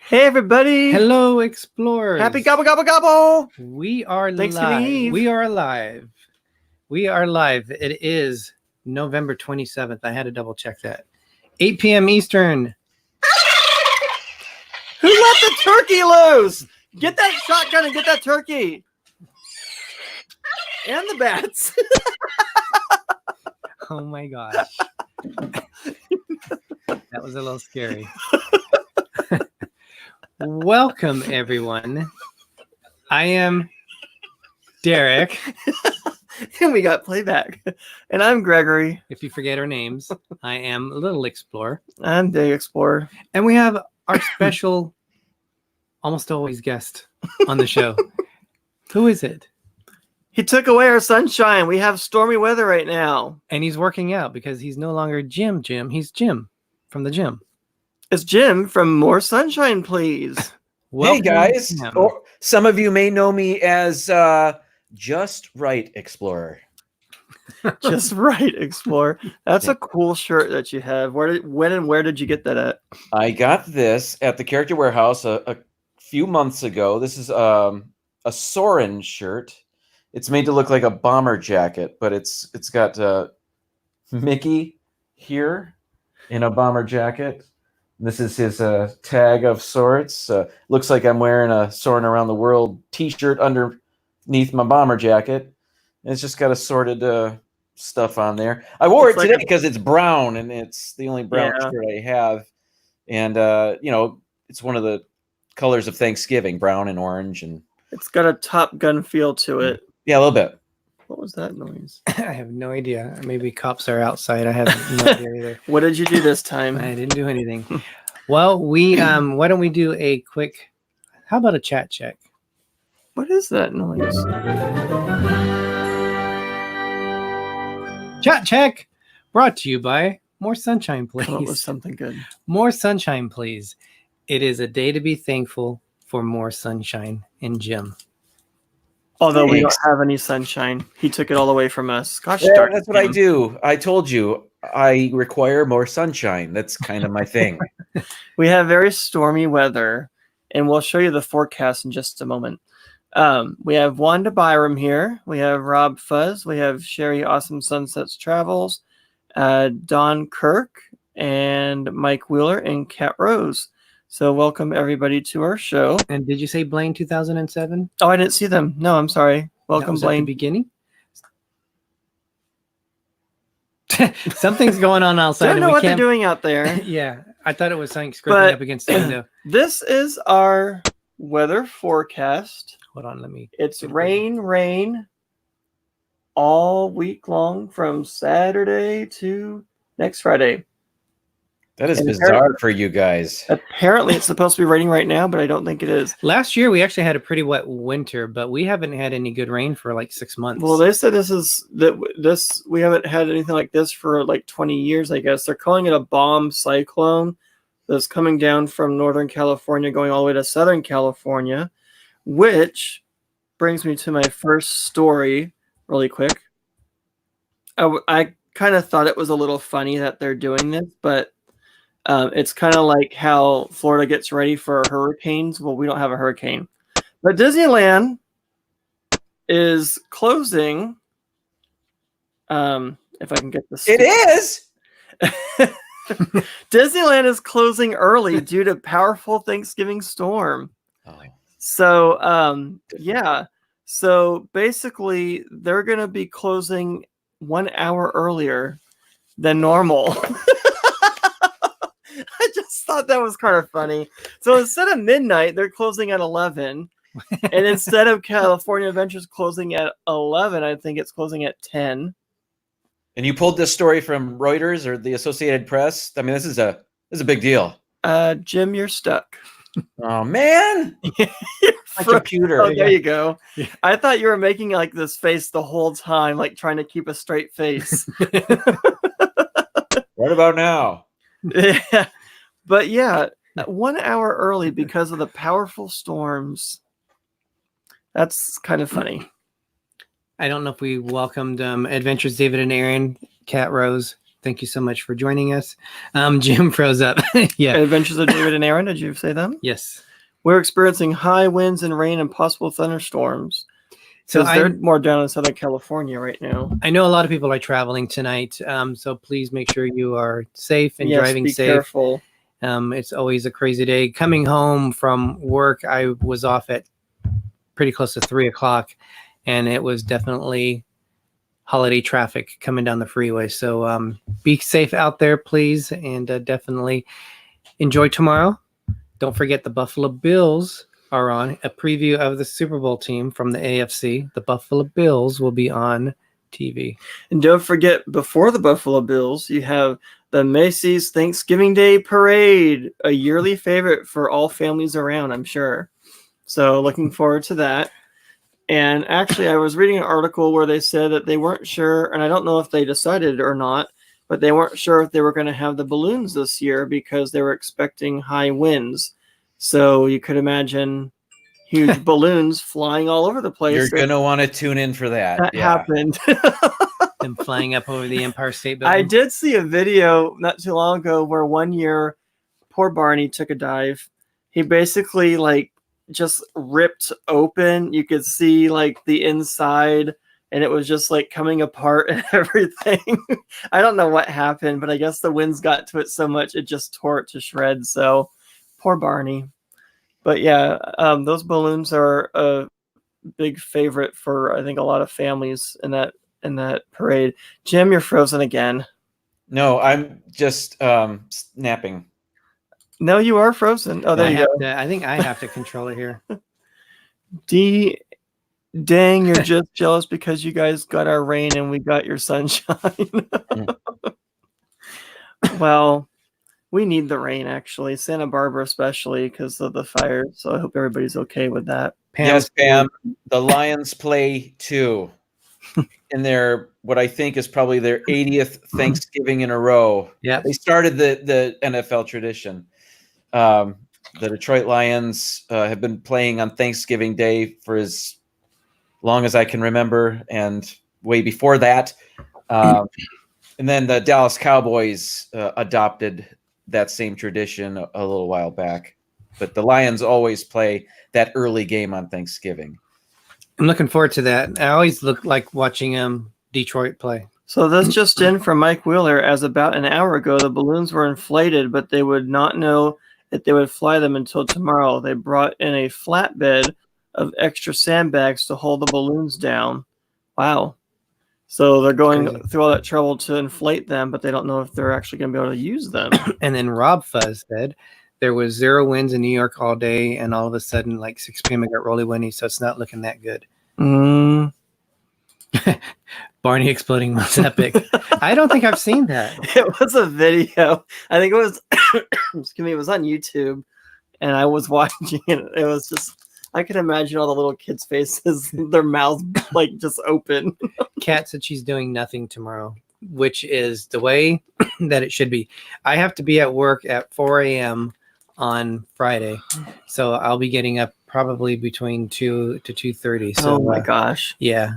Hey everybody! Hello, explorers! Happy gobble gobble gobble! We are Thanksgiving live. Eve. We are alive. We are live. It is November 27th. I had to double check that. 8 p.m. Eastern. Who let the turkey loose? Get that shotgun and get that turkey! And the bats. Oh my gosh. That was a little scary. Welcome, everyone. I am Derick. And we got playback. And I'm Greggory. If you forget our names, I am Little Explorer. I'm D&G Explorer. And we have our special, almost always guest on the show. Who is it? He took away our sunshine. We have stormy weather right now. And he's working out because he's no longer Jim. He's Jim from the gym. It's Jim from More Sunshine, Please. Hey guys, or some of you may know me as Just Right Explorer. Just Right Explorer. That's a cool shirt that you have. When and where did you get that at? I got this at the Character Warehouse a few months ago. This is a Soren shirt. It's made to look like a bomber jacket, but it's got Mickey here in a bomber jacket. This is his tag of sorts. Looks like I'm wearing a Soaring Around the World t-shirt underneath my bomber jacket. And it's just got assorted stuff on there. I wore it today because it's brown, and it's the only brown shirt I have. And, you know, it's one of the colors of Thanksgiving, brown and orange. And it's got a Top Gun feel to it. Yeah, a little bit. What was that noise? I have no idea. Maybe cops are outside. I have no idea either. What did you do this time? I didn't do anything. Well, we why don't we do a quick? How about a chat check? What is that noise? Chat check, brought to you by More Sunshine, Please. That was something good. More sunshine, please. It is a day to be thankful for more sunshine in Jim. Although we don't have any sunshine. He took it all away from us. Gosh, yeah, that's what I do. I told you, I require more sunshine. That's kind of my thing. We have very stormy weather, and we'll show you the forecast in just a moment. We have Wanda Byram here. We have RobFuz. We have Sherry Awesome Sunsets Travels, Don Kirk, and Mike Wheeler, and Kat Rose. So welcome everybody to our show. And did you say Blaine 2007? Oh, I didn't see them. No, I'm sorry. Welcome, Blaine. At the beginning. Something's going on outside. I don't know what they're doing out there. Yeah, I thought it was something scraping up against the window. This is our weather forecast. Hold on, let me. It's rain all week long from Saturday to next Friday. That is bizarre for you guys. Apparently, it's supposed to be raining right now, but I don't think it is. Last year, we actually had a pretty wet winter, but we haven't had any good rain for like 6 months. Well, they said we haven't had anything like this for like 20 years, I guess. They're calling it a bomb cyclone that's coming down from Northern California, going all the way to Southern California, which brings me to my first story really quick. I kind of thought it was a little funny that they're doing this, but it's kind of like how Florida gets ready for hurricanes. Well, we don't have a hurricane. But Disneyland is closing. If I can get this. It is! Disneyland is closing early due to powerful Thanksgiving storm. Oh. So, yeah. So basically, they're going to be closing 1 hour earlier than normal. I just thought that was kind of funny. So instead of midnight, they're closing at 11. And instead of California Adventures closing at 11, I think it's closing at 10. And you pulled this story from Reuters or the Associated Press? I mean, this is a big deal. Jim, you're stuck. Oh, man. My computer. Oh, there you go. Yeah. I thought you were making like this face the whole time, like trying to keep a straight face. What about now? Yeah, but yeah, 1 hour early because of the powerful storms. That's kind of funny. I don't know if we welcomed Adventures David and Aaron, Kat Rose, Thank you so much for joining us. Jim froze up. Yeah. Adventures of David and Aaron, did you say them? Yes. We're experiencing high winds and rain and possible thunderstorms. So So they're more down in Southern California right now. I know a lot of people are traveling tonight. So please make sure you are safe and driving be safe. Careful. It's always a crazy day. Coming home from work, I was off at pretty close to 3:00, and it was definitely holiday traffic coming down the freeway. So be safe out there, please, and definitely enjoy tomorrow. Don't forget the Buffalo Bills are on. A preview of the Super Bowl team from the AFC. The Buffalo Bills will be on TV. And don't forget, before the Buffalo Bills, you have the Macy's Thanksgiving Day Parade, a yearly favorite for all families around, I'm sure. So looking forward to that. And actually, I was reading an article where they said that they weren't sure, and I don't know if they decided or not, but they weren't sure if they were going to have the balloons this year because they were expecting high winds. So you could imagine huge balloons flying all over the place. You're going to want to tune in for that. That happened. Them flying up over the Empire State Building. I did see a video not too long ago where one year, poor Barney took a dive. He basically just ripped open. You could see the inside, and it was just coming apart and everything. I don't know what happened, but I guess the winds got to it so much it just tore it to shreds. So poor Barney. But yeah, those balloons are a big favorite for I think a lot of families in that parade. Jim, you're frozen again. No, I'm just snapping. No, you are frozen. Oh, there you go. I think I have to control it here. Dang, you're just jealous because you guys got our rain and we got your sunshine. Well, we need the rain, actually. Santa Barbara especially because of the fire. So I hope everybody's okay with that. Yes, Pam. The Lions play too. In their, what I think is probably their 80th Thanksgiving in a row. Yeah. They started the NFL tradition. The Detroit Lions have been playing on Thanksgiving Day for as long as I can remember, and way before that. And then the Dallas Cowboys adopted that same tradition a little while back. But the Lions always play that early game on Thanksgiving. I'm looking forward to that. I always look like watching Detroit play. So this just in from Mike Wheeler. As about an hour ago, the balloons were inflated, but they would not know that they would fly them until tomorrow. They brought in a flatbed of extra sandbags to hold the balloons down. Wow. So they're going through all that trouble to inflate them, but they don't know if they're actually going to be able to use them. And then RobFuz said there was 0 winds in New York all day, and all of a sudden, 6 p.m. it got really windy, so it's not looking that good. Barney exploding was epic. I don't think I've seen that. It was a video. I think it was, excuse me, it was on YouTube, and I was watching it. It was just, I can imagine all the little kids' faces, their mouths just open. Kat said she's doing nothing tomorrow, which is the way that it should be. I have to be at work at 4 a.m. on Friday, so I'll be getting up probably between 2 to 2:30. So, oh my gosh. Yeah,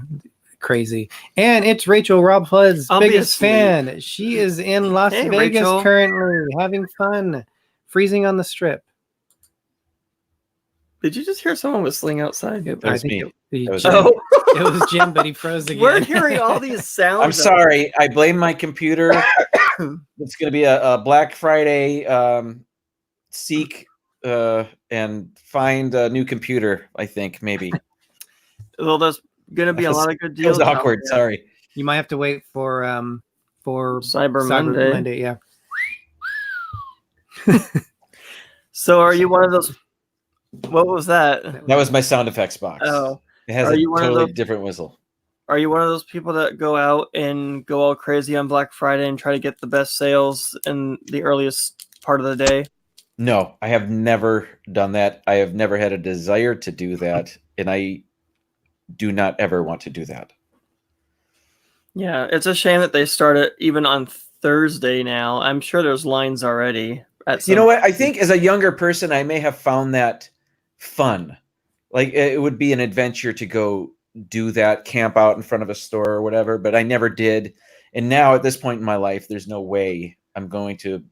crazy. And it's Rachel, RobFuz's biggest fan. She is in Las Vegas Rachel. Currently having fun, freezing on the strip. Did you just hear someone whistling outside? That was me. It was Jim, but he froze again. We're hearing all these sounds. I'm sorry. I blame my computer. It's going to be a Black Friday seek and find a new computer, I think, maybe. Well, there's going to be a lot of good deals. It was awkward. Sorry. You might have to wait for Cyber Monday. Yeah. So are you one of those? What was that? That was my sound effects box. Oh, it has a totally different whistle. Are you one of those people that go out and go all crazy on Black Friday and try to get the best sales in the earliest part of the day? No, I have never done that. I have never had a desire to do that, and I do not ever want to do that. Yeah, it's a shame that they start it even on Thursday now. I'm sure there's lines already. You know what? I think as a younger person, I may have found that fun. It would be an adventure to go do that, camp out in front of a store or whatever, but I never did. And now at this point in my life, there's no way I'm going to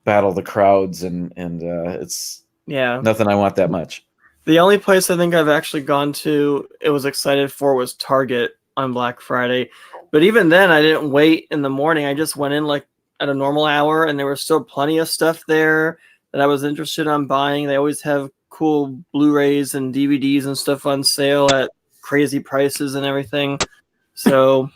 battle the crowds, and it's nothing I want that much. The only place I think I've actually gone to, it was excited for, was Target on Black Friday. But even then, I didn't wait in the morning. I just went in like at a normal hour, and there was still plenty of stuff there that I was interested in buying. They always have cool Blu-rays and DVDs and stuff on sale at crazy prices and everything. So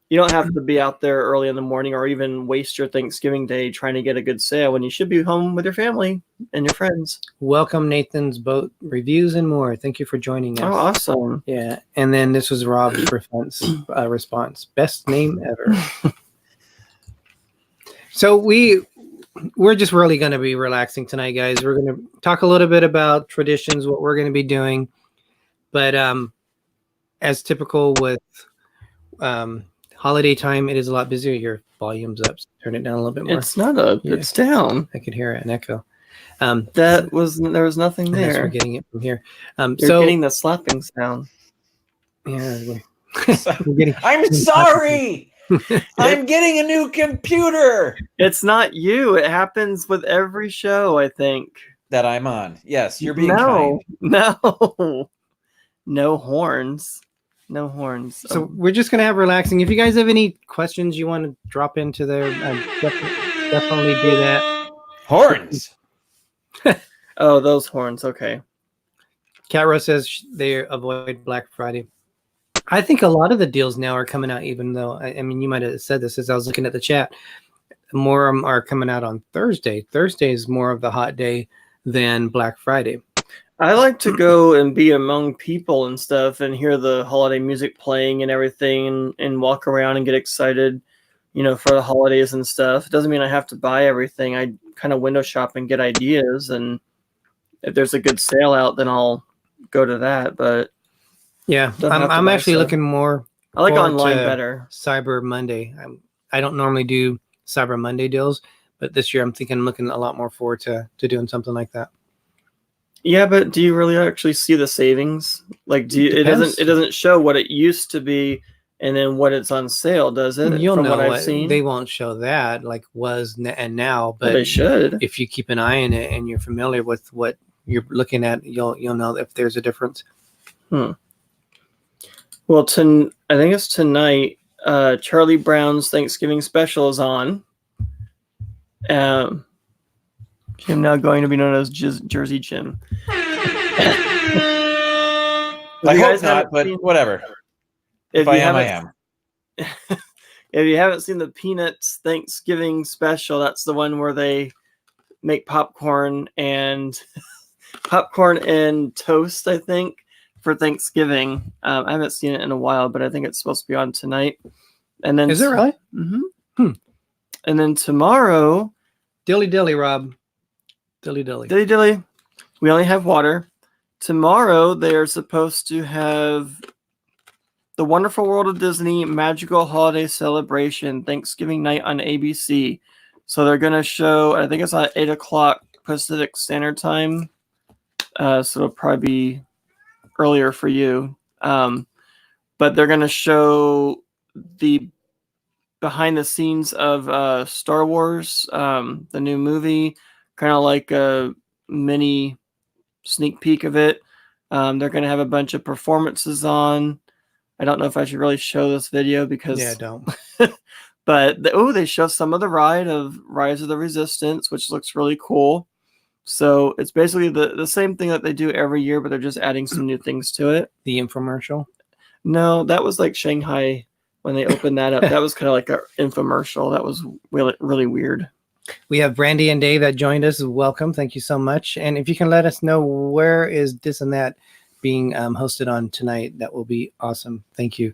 you don't have to be out there early in the morning or even waste your Thanksgiving day trying to get a good sale when you should be home with your family and your friends. Welcome, Nathan's Boat Reviews and More. Thank you for joining us. Oh, awesome. Yeah. And then this was Rob's response. Best name ever. So we're just really going to be relaxing tonight, guys. We're going to talk a little bit about traditions, what we're going to be doing. But as typical with holiday time, it is a lot busier. Your volume's up. So turn it down a little bit more. It's not up. Yeah. It's down. I could hear an echo. There was nothing there. We're getting it from here. You're getting the slapping sound. Yeah. I'm sorry. I'm getting a new computer. It's not you. It happens with every show, I think. That I'm on. Yes, you're being kind. No. No horns. No horns. So we're just going to have relaxing. If you guys have any questions you want to drop into there, definitely do that. Horns. Oh, those horns. Okay. Cat Rose says they avoid Black Friday. I think a lot of the deals now are coming out, even though, I mean, you might have said this as I was looking at the chat. More of them are coming out on Thursday. Thursday is more of the hot day than Black Friday. I like to go and be among people and stuff and hear the holiday music playing and everything and walk around and get excited, for the holidays and stuff. It doesn't mean I have to buy everything. I kind of window shop and get ideas. And if there's a good sale out, then I'll go to that. But yeah, I'm actually looking more. I like online better. Cyber Monday. I don't normally do Cyber Monday deals, but this year I'm looking a lot more forward to doing something like that. Yeah, but do you really actually see the savings? Like, it doesn't show what it used to be and then what it's on sale, does it? You'll know what I've seen. They won't show that, like was and now, but they should. If you keep an eye on it and you're familiar with what you're looking at, you'll know if there's a difference. Well, I think it's tonight. Charlie Brown's Thanksgiving special is on. I'm now going to be known as Jersey Jim. I hope not, but whatever. If I am, I am. If you haven't seen the Peanuts Thanksgiving special, that's the one where they make popcorn and toast, I think, for Thanksgiving. I haven't seen it in a while, but I think it's supposed to be on tonight. And then is it really? Mm-hmm. And then tomorrow, dilly dilly, Rob. Dilly dilly. Dilly dilly. We only have water. Tomorrow they are supposed to have The Wonderful World of Disney Magical Holiday Celebration Thanksgiving night on ABC. So they're going to show, I think it's at 8 o'clock Pacific Standard Time. So it'll probably be earlier for you. But they're going to show the behind the scenes of Star Wars, the new movie, kind of like a mini sneak peek of it. They're going to have a bunch of performances on. I don't know if I should really show this video because... Yeah, don't. But, they show some of the ride of Rise of the Resistance, which looks really cool. So it's basically the same thing that they do every year, but they're just adding some new things to it. The infomercial? No, that was like Shanghai when they opened that up. That was kind of like an infomercial. That was really, really weird. We have Brandy and Dave that joined us. Welcome. Thank you so much. And if you can let us know where is This and That being hosted on tonight, that will be awesome. Thank you.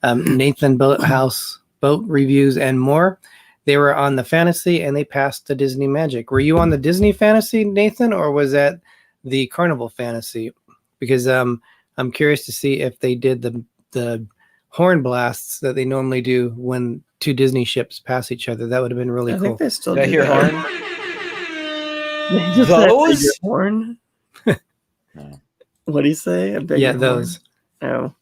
Nathan Boathouse, Boat Reviews and More. They were on the Fantasy and they passed the Disney Magic. Were you on the Disney Fantasy, Nathan, or was that the Carnival Fantasy? Because I'm curious to see if they did the horn blasts that they normally do when two Disney ships pass each other. That would have been really cool. I think they still do hear horn. Those horn. No. What do you say? Yeah, those. Oh.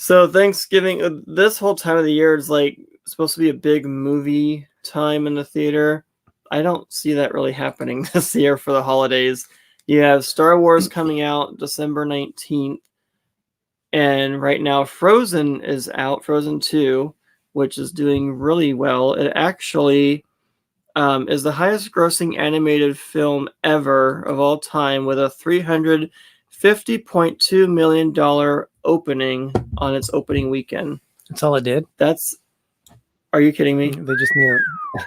So Thanksgiving, this whole time of the year is like supposed to be a big movie time in the theater. I don't see that really happening this year for the holidays. You have Star Wars coming out December 19th. And right now Frozen is out, Frozen 2, which is doing really well. It actually is the highest grossing animated film ever of all time with a $350.2 million opening on its opening weekend. That's all it did. Are you kidding me? They just need.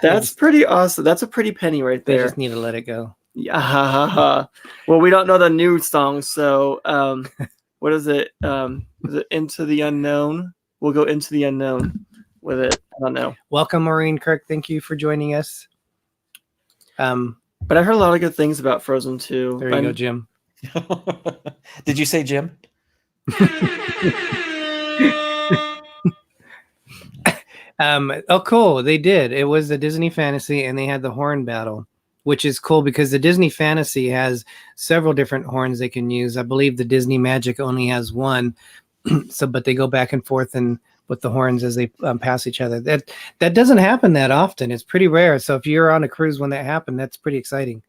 That's pretty awesome. That's a pretty penny right They there. just need to let it go. Yeah. Well, we don't know the new song, so what is it? Is it Into the Unknown? We'll go into the unknown with it. I don't know. Welcome, Maureen Kirk. Thank you for joining us. But I heard a lot of good things about Frozen 2. There you go, Jim. Did you say Jim? Oh, cool. They did. It was a Disney fantasy, and they had the horn battle, which is cool because the Disney fantasy has several different horns they can use. I believe the Disney Magic only has one. But they go back and forth and with the horns as they pass each other. That doesn't happen that often. It's pretty rare. So if you're on a cruise when that happened, that's pretty exciting.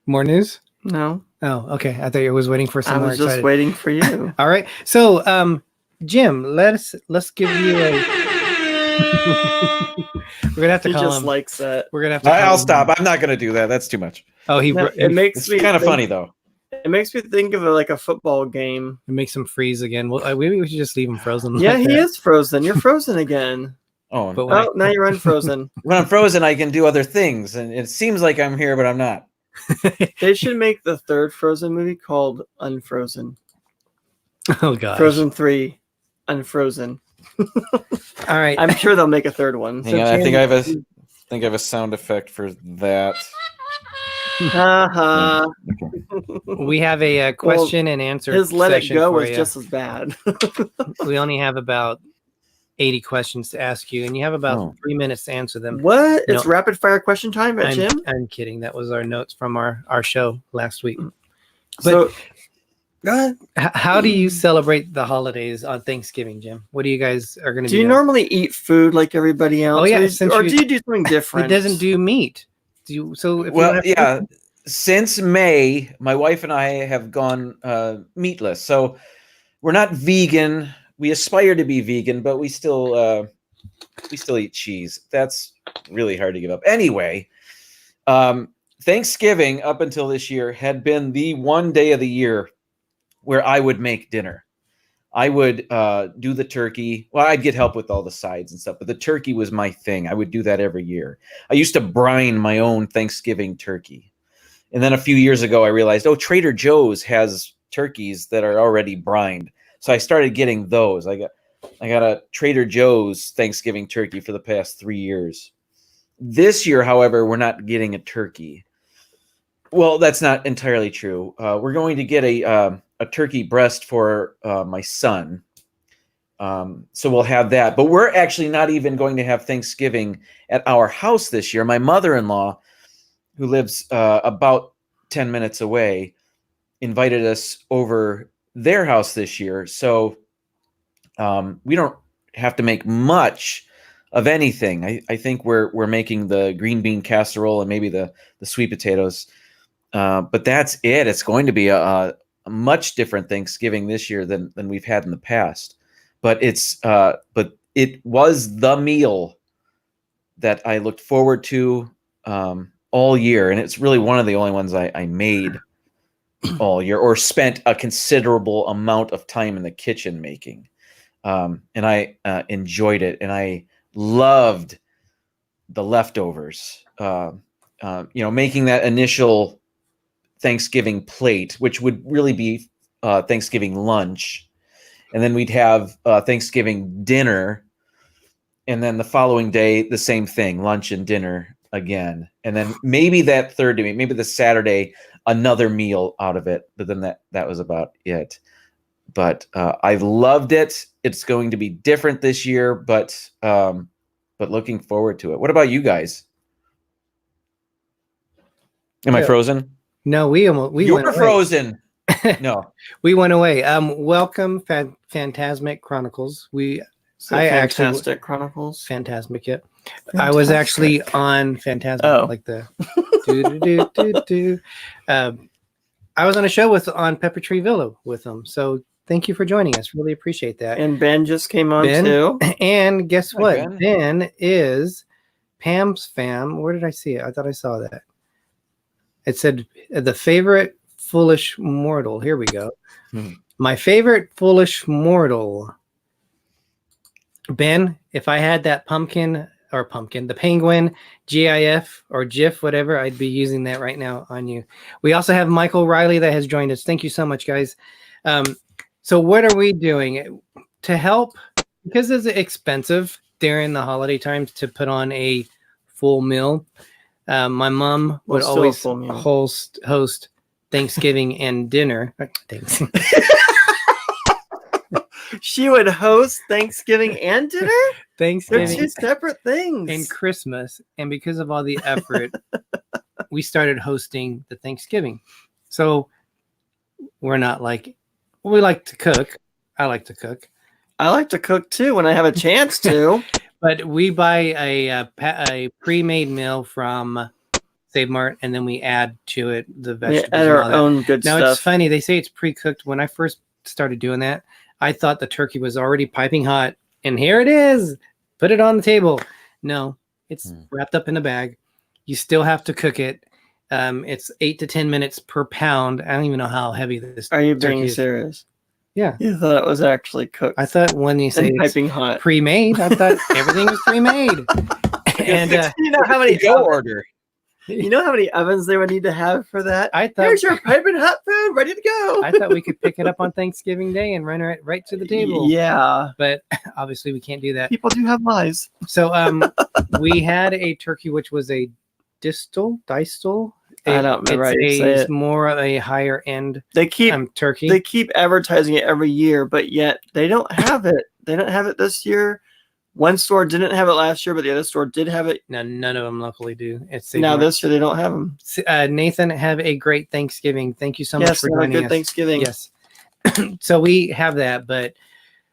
More news? No. Oh, okay. I thought you was waiting for some more I was just excited. waiting for you. All right. So, Jim, let's give you a. We're gonna have to He call just him. likes that. We're gonna have to. I'll stop. I'm not going to do that. That's too much. Oh, No, it makes It's me kind of think- funny though. It makes me think of like a football game. It makes him freeze again. Well, maybe we should just leave him frozen. Yeah, like he that. is frozen. You're frozen again. Oh, But when Oh, now you're unfrozen. when I'm frozen, I can do other things, and it seems like I'm here, but I'm not. They should make the third Frozen movie called Unfrozen. Oh gosh. Frozen 3, Unfrozen. All right. I'm sure they'll make a third one. Hang on, I think I have a sound effect for that. Haha. We have a question and answer. His Let It session Go for was you. just as bad. We only have about 80 questions to ask you, and you have about 3 minutes to answer them. What? It's No. rapid fire question time at Jim? I'm kidding. That was our notes from our show last week. So, go ahead. How do you celebrate the holidays on Thanksgiving, Jim? What do you guys are going to do? Do you normally eat food like everybody else? Oh, yeah, Or do you do something It different? doesn't do meat. Do you? So if you Well, don't have yeah. Since May, my wife and I have gone meatless. So we're not vegan. We aspire to be vegan, but we still eat cheese. That's really hard to give up. Anyway, Thanksgiving up until this year had been the one day of the year where I would make dinner. I would do the turkey. Well, I'd get help with all the sides and stuff, but the turkey was my thing. I would do that every year. I used to brine my own Thanksgiving turkey. And then a few years ago, I realized, oh, Trader Joe's has turkeys that are already brined. So I started getting those. I got a Trader Joe's Thanksgiving turkey for the past 3 years. This year, however, we're not getting a turkey. Well, that's not entirely true. We're going to get a turkey breast for my son. So we'll have that. But we're actually not even going to have Thanksgiving at our house this year. My mother-in-law, who lives about 10 minutes away, invited us over their house this year. So we don't have to make much of anything. I think we're making the green bean casserole and maybe the sweet potatoes. But that's it. It's going to be a much different Thanksgiving this year than we've had in the past. But it was the meal that I looked forward to all year, and it's really one of the only ones I made all year or spent a considerable amount of time in the kitchen making. And I enjoyed it, and I loved the leftovers. Making that initial Thanksgiving plate, which would really be Thanksgiving lunch, and then we'd have Thanksgiving dinner, and then the following day the same thing, lunch and dinner again, and then maybe that third day, maybe the Saturday, another meal out of it. But then that was about it. But I loved it. It's going to be different this year, but looking forward to it. What about you guys? Am I frozen? No, we You're went away. frozen. No. We went away. Welcome, Phantasmic Chronicles. Fantastic Chronicles. Phantasmic, yep. I was actually on Phantasmic, like the do. I was on a show on Pepper Tree Villa with them. So thank you for joining us. Really appreciate that. And Ben just came on too. And guess Hi, what? Ben is Pam's fam. Where did I see it? I thought I saw that. It said the favorite foolish mortal. Here we go. My favorite foolish mortal. Ben, if I had that the penguin, GIF or GIF, whatever, I'd be using that right now on you. We also have Michael Riley that has joined us. Thank you so much, guys. So what are we doing to help? Because it's expensive during the holiday times to put on a full meal. My mom would always host Thanksgiving and dinner. Thanks. She would host Thanksgiving and dinner? Thanksgiving. They're two separate things. And Christmas. And because of all the effort, we started hosting the Thanksgiving. So we're not like, we like to cook. I like to cook. I like to cook too when I have a chance to. But we buy a pre-made meal from Save Mart, and then we add to it the vegetables. We add our own good stuff. Now, it's funny. They say it's pre-cooked. When I first started doing that, I thought the turkey was already piping hot, and here it is. Put it on the table. No, it's wrapped up in a bag. You still have to cook it. It's 8 to 10 minutes per pound. I don't even know how heavy this. Are you being serious? Yeah. You thought it was actually cooked. I thought when you say piping hot pre-made, I thought everything was pre-made. And you know how many order? You know how many ovens they would need to have for that? I thought here's your piping hot food ready to go. I thought we could pick it up on Thanksgiving Day and run it right to the table. Yeah. But obviously we can't do that. People do have lives. So we had a turkey which was a distal. I don't remember how you say it. More of a higher end turkey. They keep advertising it every year, but yet they don't have it. They don't have it this year. One store didn't have it last year, but the other store did have it. No, none of them locally do. This year they don't have them. Nathan, have a great Thanksgiving. Thank you so much for joining us. Good Thanksgiving. Yes. So we have that, but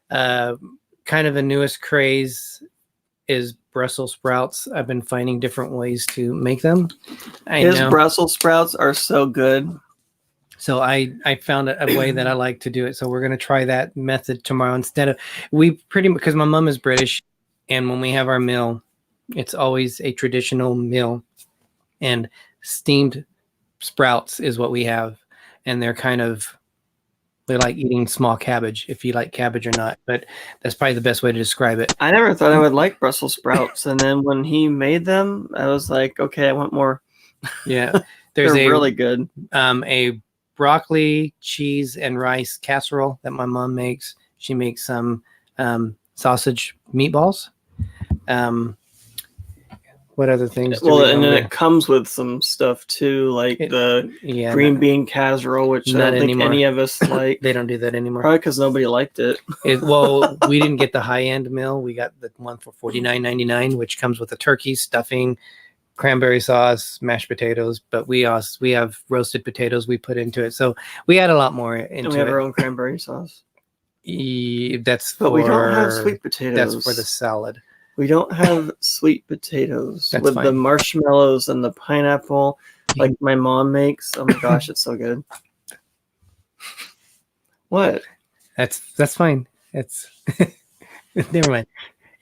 kind of the newest craze is Brussels sprouts. I've been finding different ways to make them. His Brussels sprouts are so good. So I found a way that I like to do it. So we're going to try that method tomorrow instead of because my mom is British. And when we have our meal, it's always a traditional meal, and steamed sprouts is what we have. And they're they like eating small cabbage, if you like cabbage or not, but that's probably the best way to describe it. I never thought I would like Brussels sprouts. And then when he made them, I was like, okay, I want more. Yeah. They're really good. A broccoli, cheese, and rice casserole that my mom makes. She makes some sausage meatballs. What other things? Well, and then it comes with some stuff too, like the green bean casserole, which I don't think any of us like. They don't do that anymore. Probably because nobody liked it. Well, we didn't get the high-end meal. We got the one for $49.99, which comes with a turkey, stuffing, cranberry sauce, mashed potatoes. But we have roasted potatoes we put into it, so we add a lot more into it. And we have our own cranberry sauce. But we don't have sweet potatoes. That's for the salad. We don't have sweet potatoes with fine. The marshmallows and the pineapple like my mom makes. Oh my gosh, it's so good. What? That's fine. It's never mind.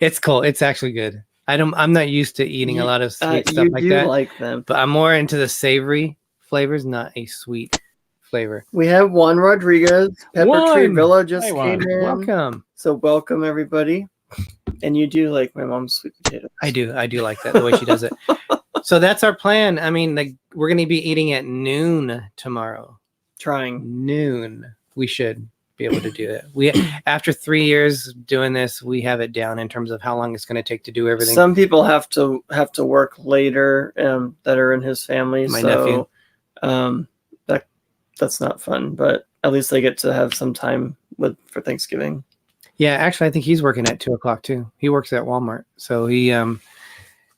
It's cool. It's actually good. I'm not used to eating a lot of sweet stuff like that. Like them, but I'm more into the savory flavors, not a sweet flavor. We have Juan Rodriguez. Pepper Tree Villa just came in. Welcome. So welcome everybody. And you do like my mom's sweet potatoes. I do like that, the way she does it. So that's our plan. I mean, we're going to be eating at noon tomorrow. Trying noon. We should be able to do it. After 3 years doing this, we have it down in terms of how long it's going to take to do everything. Some people have to work later that are in his family. My nephew. That's not fun, but at least they get to have some time for Thanksgiving. Yeah, actually, I think he's working at 2:00 too. He works at Walmart, so he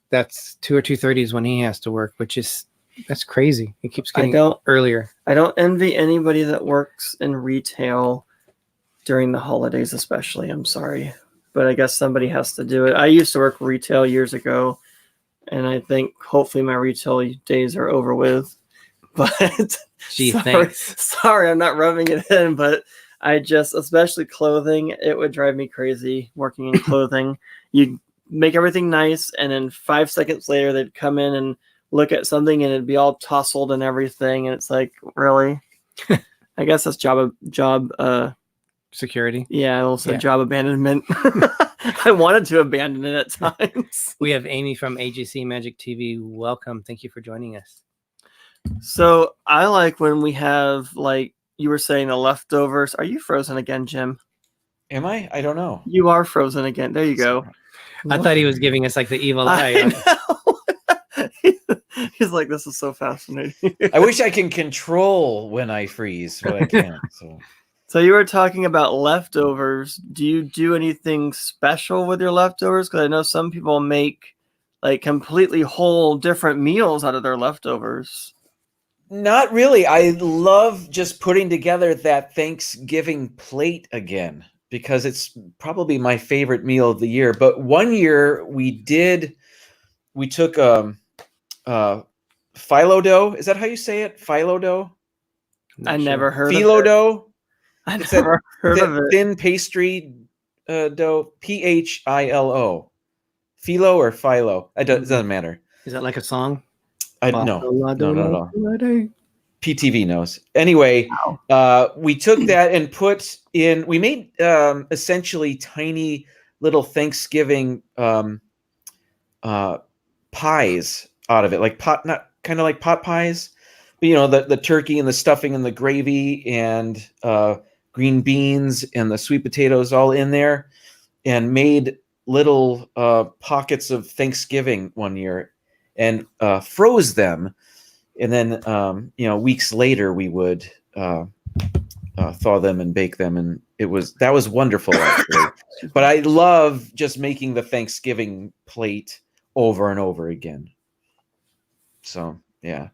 that's 2 or 2:30 is when he has to work, which is That's crazy. It keeps I getting don't earlier. I don't envy anybody that works in retail during the holidays, especially. I'm sorry, but I guess somebody has to do it. I used to work retail years ago, and I think hopefully my retail days are over with. But Gee, sorry, thanks. sorry, I'm not rubbing it in, but I just, especially clothing, it would drive me crazy working in clothing. You make everything nice, and then 5 seconds later, they'd come in and look at something, and it'd be all tousled and everything, and it's like, really? I guess that's job. Security. Yeah, I also Yeah. job abandonment. I wanted to abandon it at times. We have Amy from AGC Magic TV. Welcome. Thank you for joining us. So I like when we have, like you were saying, the leftovers. Are you frozen again, Jim? Am I? I don't know. You are frozen again. There you go. I thought he was giving us like the evil I eye. know. He's like, this is so fascinating. I wish I can control when I freeze, but I can't. So you were talking about leftovers. Do you do anything special with your leftovers? Because I know some people make like completely whole different meals out of their leftovers. Not really. I love just putting together that Thanksgiving plate again because it's probably my favorite meal of the year. But one year we took phyllo dough. Is that how you say it? Phyllo dough? I never heard Phyllo of it. dough. I It's never heard that of it. thin pastry dough. PHILO. Phyllo or phyllo? It doesn't matter. Is that like a song? No. PTV knows. Anyway, we took that and put in. We made essentially tiny little Thanksgiving pies out of it, like not kind of like pot pies, but you know the turkey and the stuffing and the gravy and green beans and the sweet potatoes all in there, and made little pockets of Thanksgiving one year and froze them. And then, weeks later, we would thaw them and bake them, and that was wonderful, actually. But I love just making the Thanksgiving plate over and over again. So, yeah.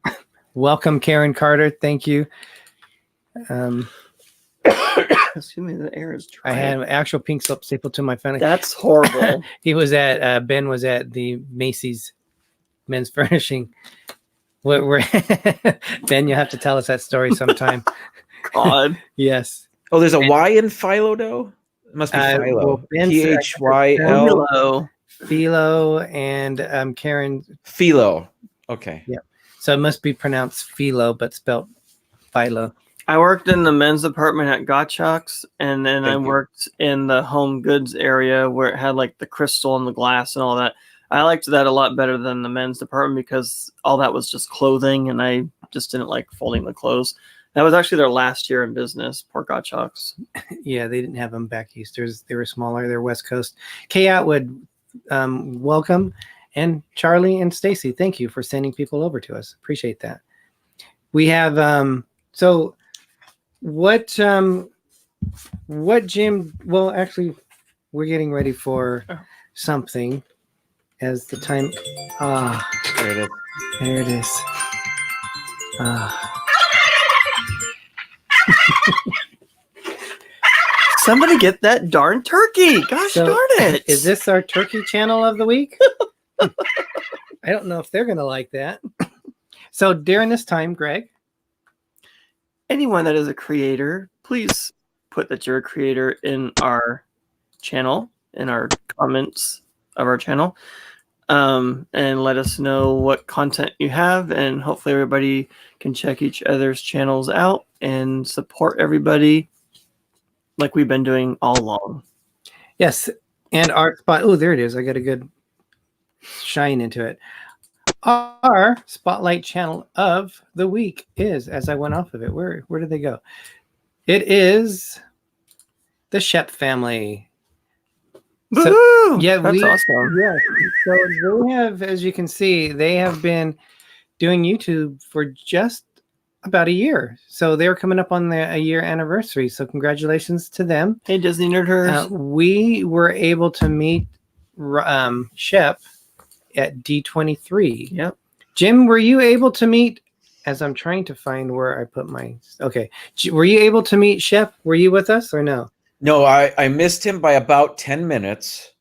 Welcome, Karen Carter. Thank you. Excuse me, the air is dry. I had an actual pink slip stapled to my phone. That's horrible. He was at Ben was at the Macy's men's furnishing. We're Ben, you'll have to tell us that story sometime. God. Yes. Oh, there's a Y in phyllo dough? It must be phyllo. Well, Ben said- PHYL. Philo and Karen. Philo. Okay. Yeah. So it must be pronounced Philo, but spelled Philo. I worked in the men's department at Gottschalk's, and then I worked in the home goods area where it had like the crystal and the glass and all that. I liked that a lot better than the men's department because all that was just clothing, and I just didn't like folding the clothes. That was actually their last year in business, poor Gottschalk's. Yeah, they didn't have them back east. They were smaller. They're West Coast. Kay Atwood, welcome. And Charlie and Stacy, thank you for sending people over to us. Appreciate that. We have, so what Jim, well, actually, we're getting ready for something. As the time, There it is. there it is. Somebody get that darn turkey. Gosh So, darn it. Is this our turkey channel of the week? I don't know if they're going to like that. So during this time, Greg, anyone that is a creator, please put that you're a creator in our channel, in our comments of our channel, and let us know what content you have, and hopefully everybody can check each other's channels out and support everybody like we've been doing all along. yes, and our spot. Oh, there it is. I got a good shine into it. Our spotlight channel of the week is, as I went off of it, where did they go? It is the Shep family. So, Woo-hoo! yeah, That's awesome. Yeah, so they have, as you can see, they have been doing YouTube for just about a year. So they were coming up on a year anniversary. So congratulations to them. Hey, Disney Nerders. We were able to meet Shep at D23. Yep. Jim, were you able to meet? As I'm trying to find where I put my. Okay, were you able to meet Shep? Were you with us or no? No, I missed him by about 10 minutes.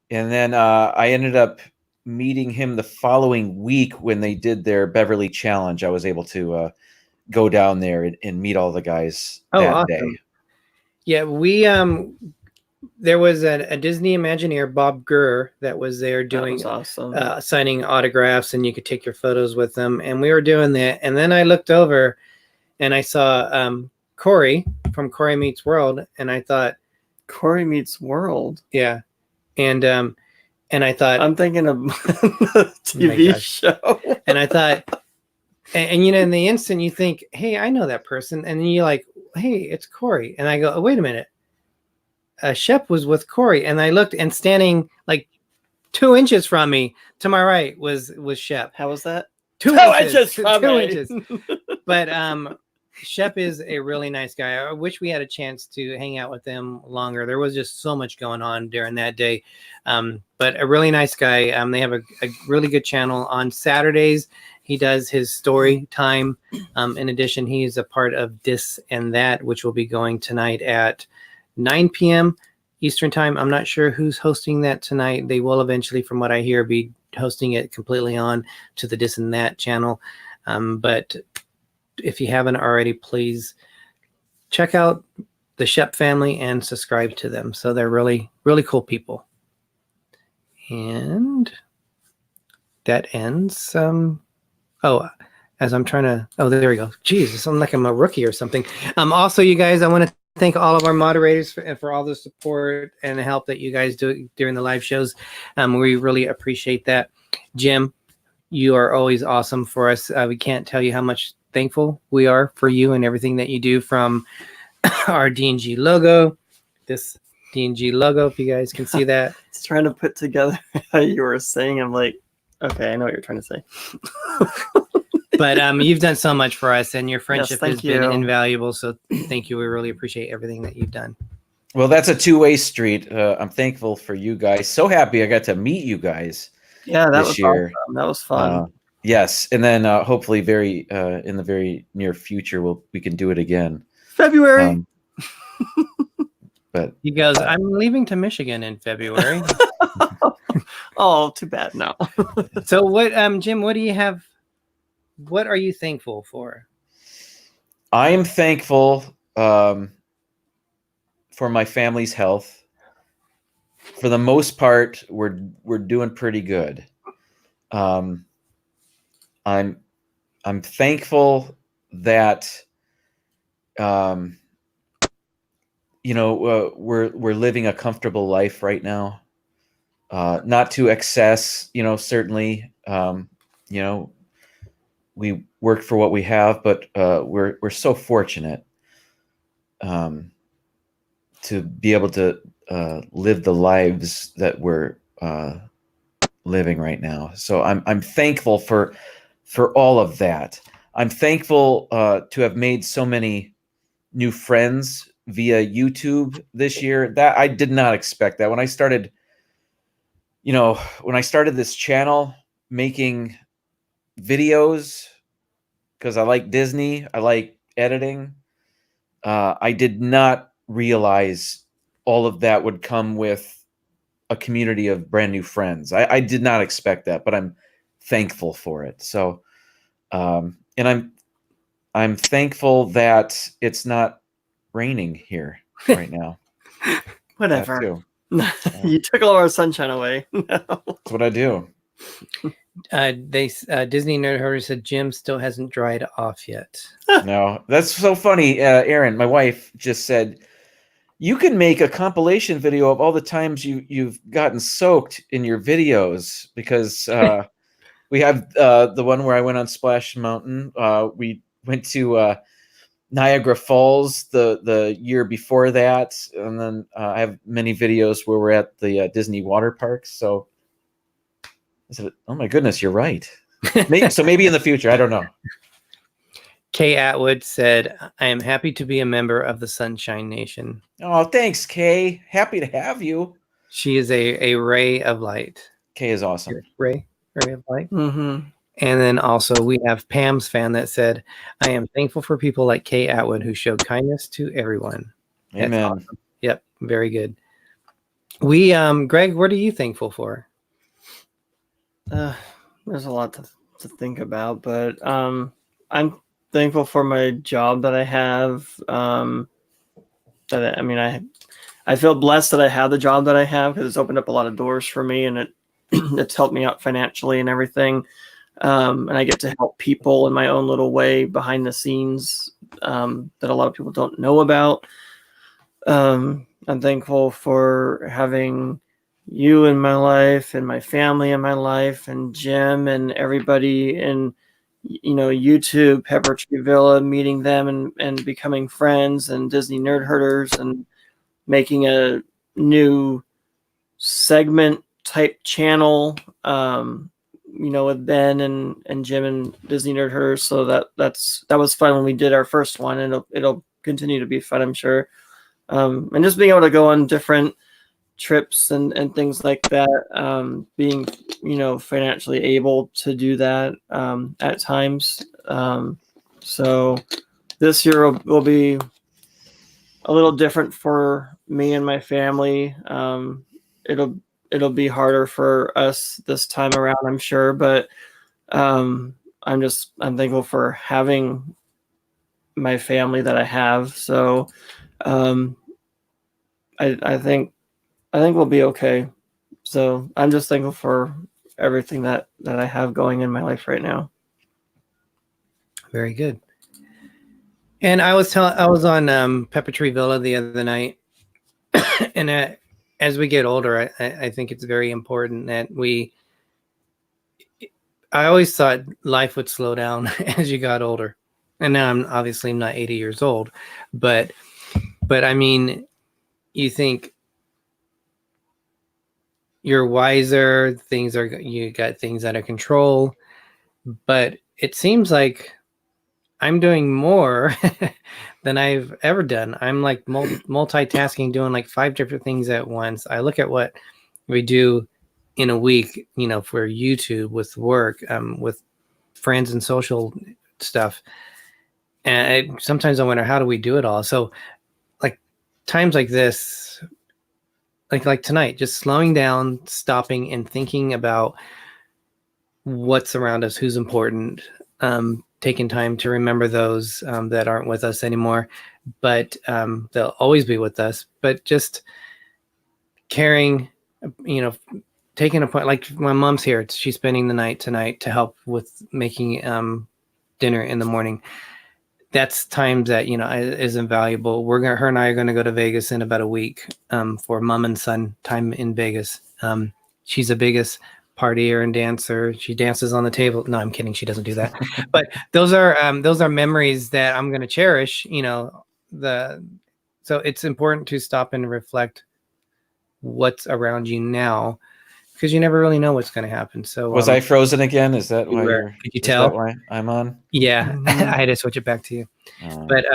And then I ended up meeting him the following week when they did their Beverly Challenge. I was able to go down there and meet all the guys that day. Yeah, we there was a Disney Imagineer, Bob Gurr, that was there doing That was awesome. signing autographs, and you could take your photos with them. And we were doing that. And then I looked over and I saw Corey from Corey Meets World, and I thought, Corey Meets World. yeah. And I thought, I'm thinking of the TV show. And I thought, and you know, in the instant you think, hey, I know that person. And then you're like, hey, it's Corey. And I go, oh, wait a minute. Shep was with Corey. And I looked, and standing like 2 inches from me to my right was Shep. How was that? 2 inches from 2 me. inches. But Shep is a really nice guy. I wish we had a chance to hang out with him longer. There was just so much going on during that day. But a really nice guy. They have a really good channel on Saturdays. He does his story time. In addition, he is a part of This and That, which will be going tonight at 9 p.m. Eastern time. I'm not sure who's hosting that tonight. They will eventually, from what I hear, be hosting it completely on to the This and That channel. But if you haven't already, please check out the Shep family and subscribe to them. So they're really, really cool people. And that ends. As I'm trying to, there we go. Jeez, I'm like I'm a rookie or something. Also, you guys, I want to thank all of our moderators for all the support and the help that you guys do during the live shows. We really appreciate that. Jim, you are always awesome for us. We can't tell you how much thankful we are for you and everything that you do, from our D&G logo, this D&G logo, if you guys can see that. It's trying to put together how you were saying. I'm like, okay, I know what you're trying to say. But you've done so much for us, and your friendship Yes, has been invaluable. So thank you. We really appreciate everything that you've done. Well, that's a two-way street. I'm thankful for you guys. So happy I got to meet you guys. Yeah, that this was year. awesome. That was fun. Yes, and then hopefully in the very near future we can do it again. February. But he goes, I'm leaving to Michigan in February. Oh, too bad. No. So what, Jim, what do you have? What are you thankful for? I am thankful for my family's health. For the most part, we're doing pretty good. I'm thankful that we're living a comfortable life right now. Not to excess, certainly. We work for what we have, but we're so fortunate to be able to live the lives that we're living right now. So I'm thankful for all of that. I'm thankful to have made so many new friends via YouTube this year. That I did not expect that. When I started this channel making videos, because I like Disney, I like editing, I did not realize all of that would come with a community of brand new friends. I did not expect that, but I'm thankful for it. So, and I'm thankful that it's not raining here right now. Whatever. You took all our sunshine away. That's what I do. Disney Nerd Hoarder said Jim still hasn't dried off yet. No, that's so funny. Erin, my wife, just said, you can make a compilation video of all the times you've gotten soaked in your videos, because we have the one where I went on Splash Mountain. We went to Niagara Falls the year before that, and then I have many videos where we're at the Disney water parks. So I said, oh my goodness, you're right. So maybe in the future, I don't know. Kay Atwood said, I am happy to be a member of the Sunshine Nation. Oh, thanks, Kay. Happy to have you. She is a ray of light. Kay is awesome. Ray of light. Mm-hmm. And then also we have Pam's fan that said, I am thankful for people like Kay Atwood who show kindness to everyone. That's Amen. awesome. Yep. Very good. We, Greg, what are you thankful for? There's a lot to think about, but I'm thankful for my job that I have. I feel blessed that I have the job that I have because it's opened up a lot of doors for me, and it's helped me out financially and everything. And I get to help people in my own little way behind the scenes that a lot of people don't know about. I'm thankful for having you in my life and my family in my life and Jim and everybody in YouTube, Pepper Tree Villa, meeting them and becoming friends, and Disney Nerd Herders, and making a new segment type channel with Ben and Jim and Disney Nerd Herders. So that was fun when we did our first one, and it'll continue to be fun, I'm sure. And just being able to go on different trips and things like that, being financially able to do that at times. So this year will be a little different for me and my family. It'll be harder for us this time around, I'm sure, but I'm thankful for having my family that I have. So I think we'll be okay. So I'm just thankful for everything that I have going in my life right now. Very good. And I was on Pepper Tree Villa the other night, and as we get older, I think it's very important that I always thought life would slow down as you got older, and now I'm obviously not 80 years old, but I mean, you think you're wiser, you got things out of control, but it seems like I'm doing more than I've ever done. I'm like multitasking, doing like 5 different things at once. I look at what we do in a week, for YouTube, with work, with friends and social stuff. And sometimes I wonder, how do we do it all? So like times like this, like tonight, just slowing down, stopping and thinking about what's around us, who's important, taking time to remember those that aren't with us anymore, but they'll always be with us. But just caring, taking a point, like my mom's here. She's spending the night tonight to help with making dinner in the morning. That's time that, is invaluable. Her and I are going to go to Vegas in about a week for mom and son time in Vegas. She's the biggest partier and dancer. She dances on the table. No, I'm kidding. She doesn't do that. But those are memories that I'm going to cherish. So it's important to stop and reflect what's around you now, because you never really know what's going to happen. So was I frozen again? Is that why could you tell? That why I'm on? Yeah, I had to switch it back to you. But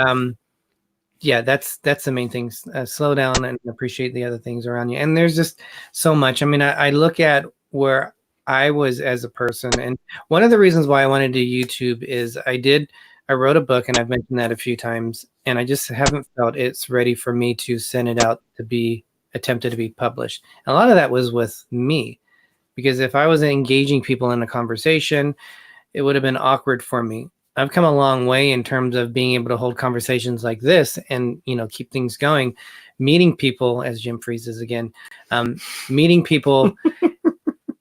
yeah, that's the main thing. Slow down and appreciate the other things around you. And there's just so much. I mean, I look at where I was as a person, and one of the reasons why I wanted to do YouTube is I wrote a book, and I've mentioned that a few times, and I just haven't felt it's ready for me to send it out to be attempted to be published. And a lot of that was with me, because if I was engaging people in a conversation, it would have been awkward for me. I've come a long way in terms of being able to hold conversations like this and, keep things going, meeting people, as Jim freezes again, meeting people,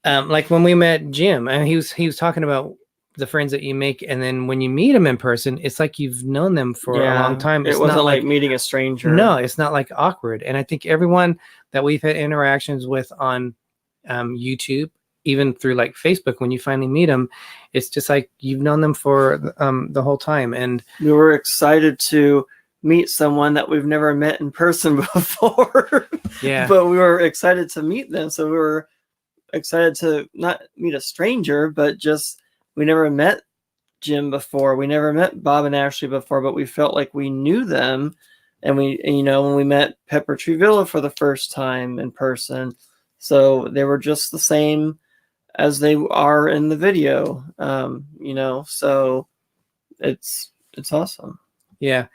like when we met Jim, and he was talking about the friends that you make, and then when you meet them in person, it's like you've known them for a long time. It wasn't like meeting a stranger. No, it's not like awkward. And I think everyone that we've had interactions with on YouTube, even through like Facebook, when you finally meet them, it's just like you've known them for the whole time. And we were excited to meet someone that we've never met in person before. Yeah. But we were excited to meet them. So we were excited to not meet a stranger, but just, we never met Jim before. We never met Bob and Ashley before, but we felt like we knew them. And when we met Pepper Tree Villa for the first time in person, so they were just the same as they are in the video. So it's awesome. Yeah.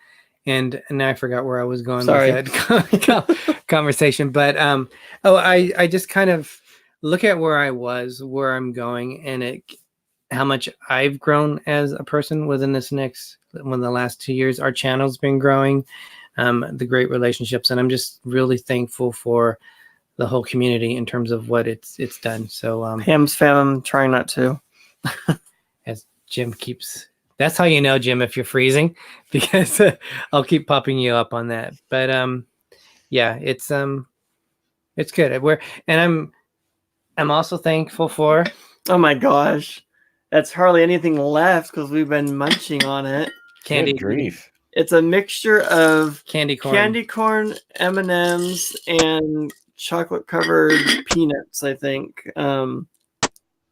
And now I forgot where I was going Sorry. with that conversation. But I just kind of look at where I was, where I'm going, and how much I've grown as a person within the last 2 years. Our channel's been growing, the great relationships, and I'm just really thankful for the whole community in terms of what it's done. So Pam's fam, trying not to. as Jim keeps. That's how you know, Jim, if you're freezing, because I'll keep popping you up on that. But yeah, it's good. I'm also thankful for. Oh my gosh, that's hardly anything left because we've been munching on it. Candy. Good grief. It's a mixture of Candy corn, M&Ms, and chocolate covered peanuts, I think.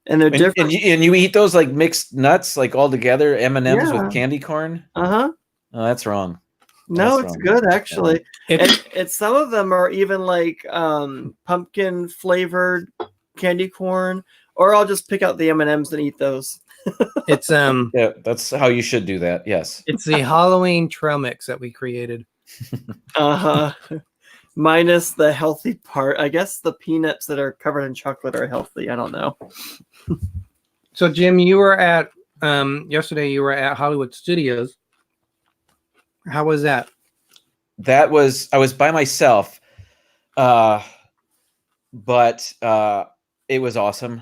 And they're different. And you eat those like mixed nuts, like all together, M&Ms Yeah. with candy corn? Uh-huh. Oh, that's wrong. No, That's it's wrong. good actually. It's some of them are even like pumpkin flavored candy corn, or I'll just pick out the M&Ms and eat those. It's Yeah, that's how you should do that. Yes. it's the Halloween trail mix that we created. Uh-huh. Minus the healthy part. I guess the peanuts that are covered in chocolate are healthy. I don't know. So Jim, you were at yesterday. You were at Hollywood Studios. How was that? I was by myself, but it was awesome.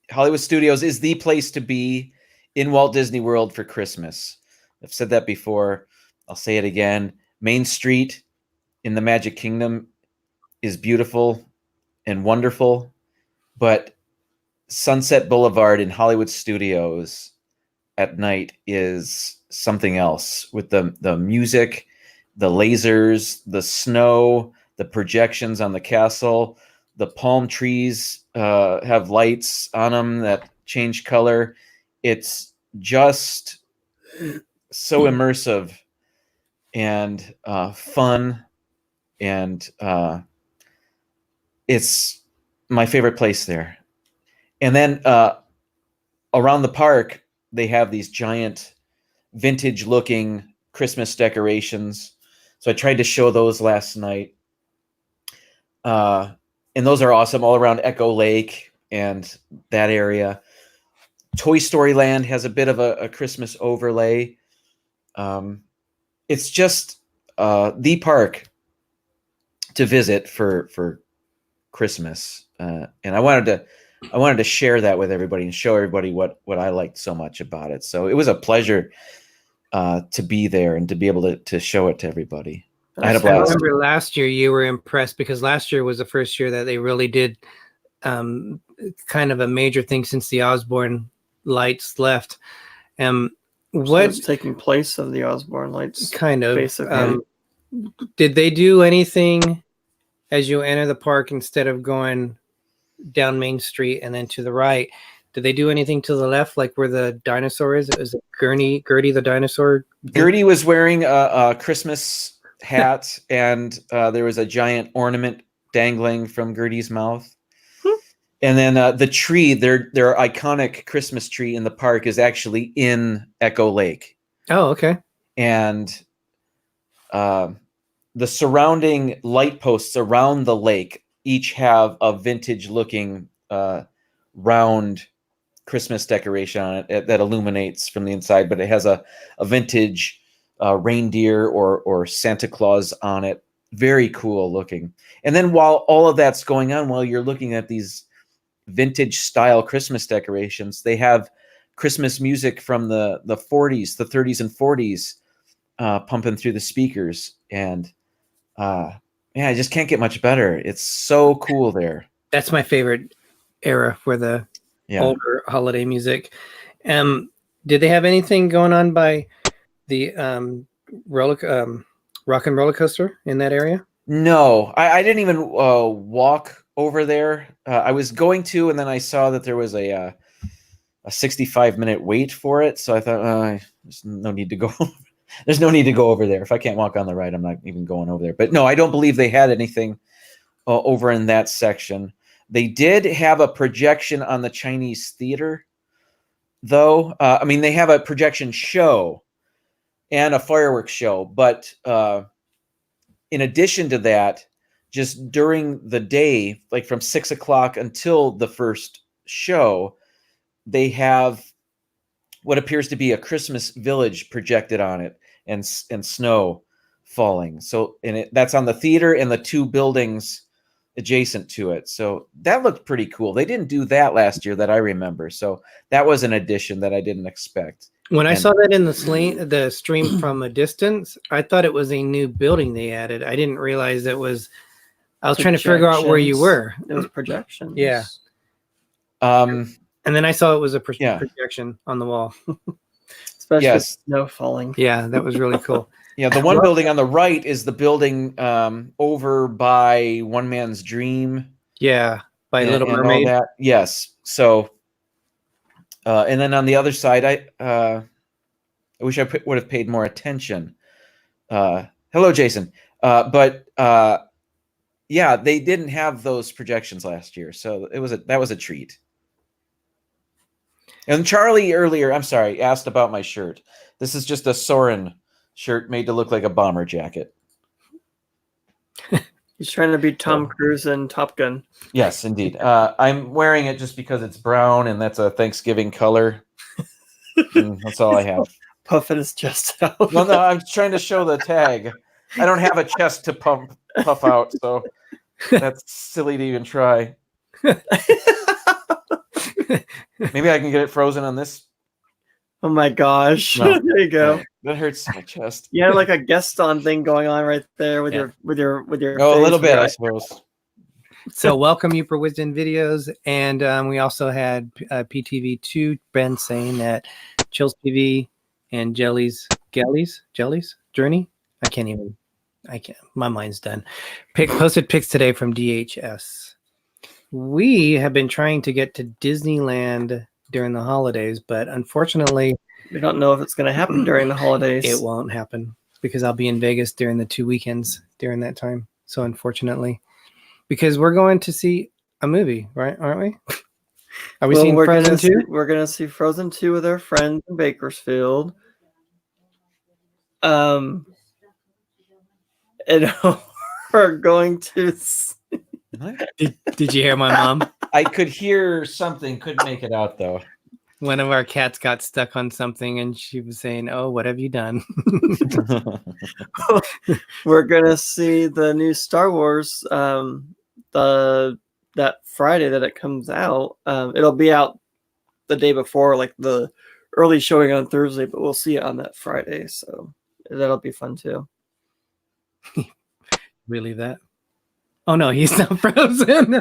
Hollywood Studios is the place to be in Walt Disney World for Christmas. I've said that before. I'll say it again. Main Street in the Magic Kingdom is beautiful and wonderful, but Sunset Boulevard in Hollywood Studios at night is something else, with the music, the lasers, the snow, the projections on the castle. The palm trees have lights on them that change color. It's just so immersive and fun, and it's my favorite place there. And then around the park, they have these giant vintage-looking Christmas decorations. So I tried to show those last night. And those are awesome all around Echo Lake and that area. Toy Story Land has a bit of a Christmas overlay. It's just the park to visit for Christmas. And I wanted to share that with everybody and show everybody what I liked so much about it. So it was a pleasure to be there and to be able to show it to everybody. I had a blast. I remember last year you were impressed because last year was the first year that they really did kind of a major thing since the Osborne lights left. What's taking place of the Osborne lights? Kind of. Basically. Did they do anything as you enter the park instead of going down Main Street and then to the right? Did they do anything to the left, like where the dinosaur is? Is it Gertie the dinosaur? Gertie was wearing a Christmas hat, and there was a giant ornament dangling from Gertie's mouth. And then the tree, their iconic Christmas tree in the park is actually in Echo Lake. Oh, okay. And the surrounding light posts around the lake each have a vintage-looking round Christmas decoration on it that illuminates from the inside, but it has a vintage reindeer or Santa Claus on it. Very cool looking. And then while all of that's going on, while you're looking at these vintage style Christmas decorations, they have Christmas music from the 40s, the 30s and 40s pumping through the speakers. And I just can't get much better. It's so cool there. That's my favorite era for the older holiday music. Did they have anything going on by the rock and roller coaster in that area? No, I didn't even walk over there. I was going to, and then I saw that there was a 65-minute wait for it. So I thought, there's no need to go. There's no need to go over there. If I can't walk on the ride, I'm not even going over there. But no, I don't believe they had anything over in that section. They did have a projection on the Chinese theater, though. I mean, they have a projection show and a fireworks show, but in addition to that, just during the day, like from 6 o'clock until the first show, they have what appears to be a Christmas village projected on it, and snow falling. So, and that's on the theater and the 2 buildings adjacent to it. So that looked pretty cool. They didn't do that last year that I remember. So that was an addition that I didn't expect. When I saw that in the stream from a distance, I thought it was a new building they added. I didn't realize it was. I was trying to figure out where you were. It was projections. Yeah. And then I saw it was a projection on the wall. Especially with snow falling. Yeah, that was really cool. Yeah, the one building on the right is the building over by One Man's Dream. Yeah, by Little Mermaid. Yes. So, and then on the other side, I wish I would have paid more attention. Hello, Jason. But yeah, they didn't have those projections last year, so that was a treat. And Charlie earlier, I'm sorry, asked about my shirt. This is just a Soren shirt made to look like a bomber jacket. He's trying to be Tom Cruise in Top Gun. Yes, indeed. I'm wearing it just because it's brown and that's a Thanksgiving color. And that's all I have. Puffing his chest out. Well, no, I'm trying to show the tag. I don't have a chest to puff out, so that's silly to even try. Maybe I can get it frozen on this. Oh my gosh. No. There you go. That hurts my chest. You had like a guest on thing going on right there with your Oh, a little bit, I suppose. So welcome you for Wisdom Videos, and we also had PTV2 Ben saying that Chills TV and Jelly's Journey. I can't. My mind's done. Posted pics today from DHS. We have been trying to get to Disneyland during the holidays, but unfortunately, we don't know if it's going to happen during the holidays. It won't happen because I'll be in Vegas during the 2 weekends during that time. So unfortunately, because we're going to see a movie, right? Aren't we? Are we seeing Frozen 2? We're going to see Frozen 2 with our friends in Bakersfield. And we're going to see... Did you hear my mom? I could hear something, couldn't make it out though. One of our cats got stuck on something and she was saying, "Oh, what have you done?" We're gonna see the new Star Wars that Friday that it comes out. It'll be out the day before, like the early showing on Thursday, but we'll see it on that Friday, so that'll be fun too. Really that? Oh no, he's not frozen.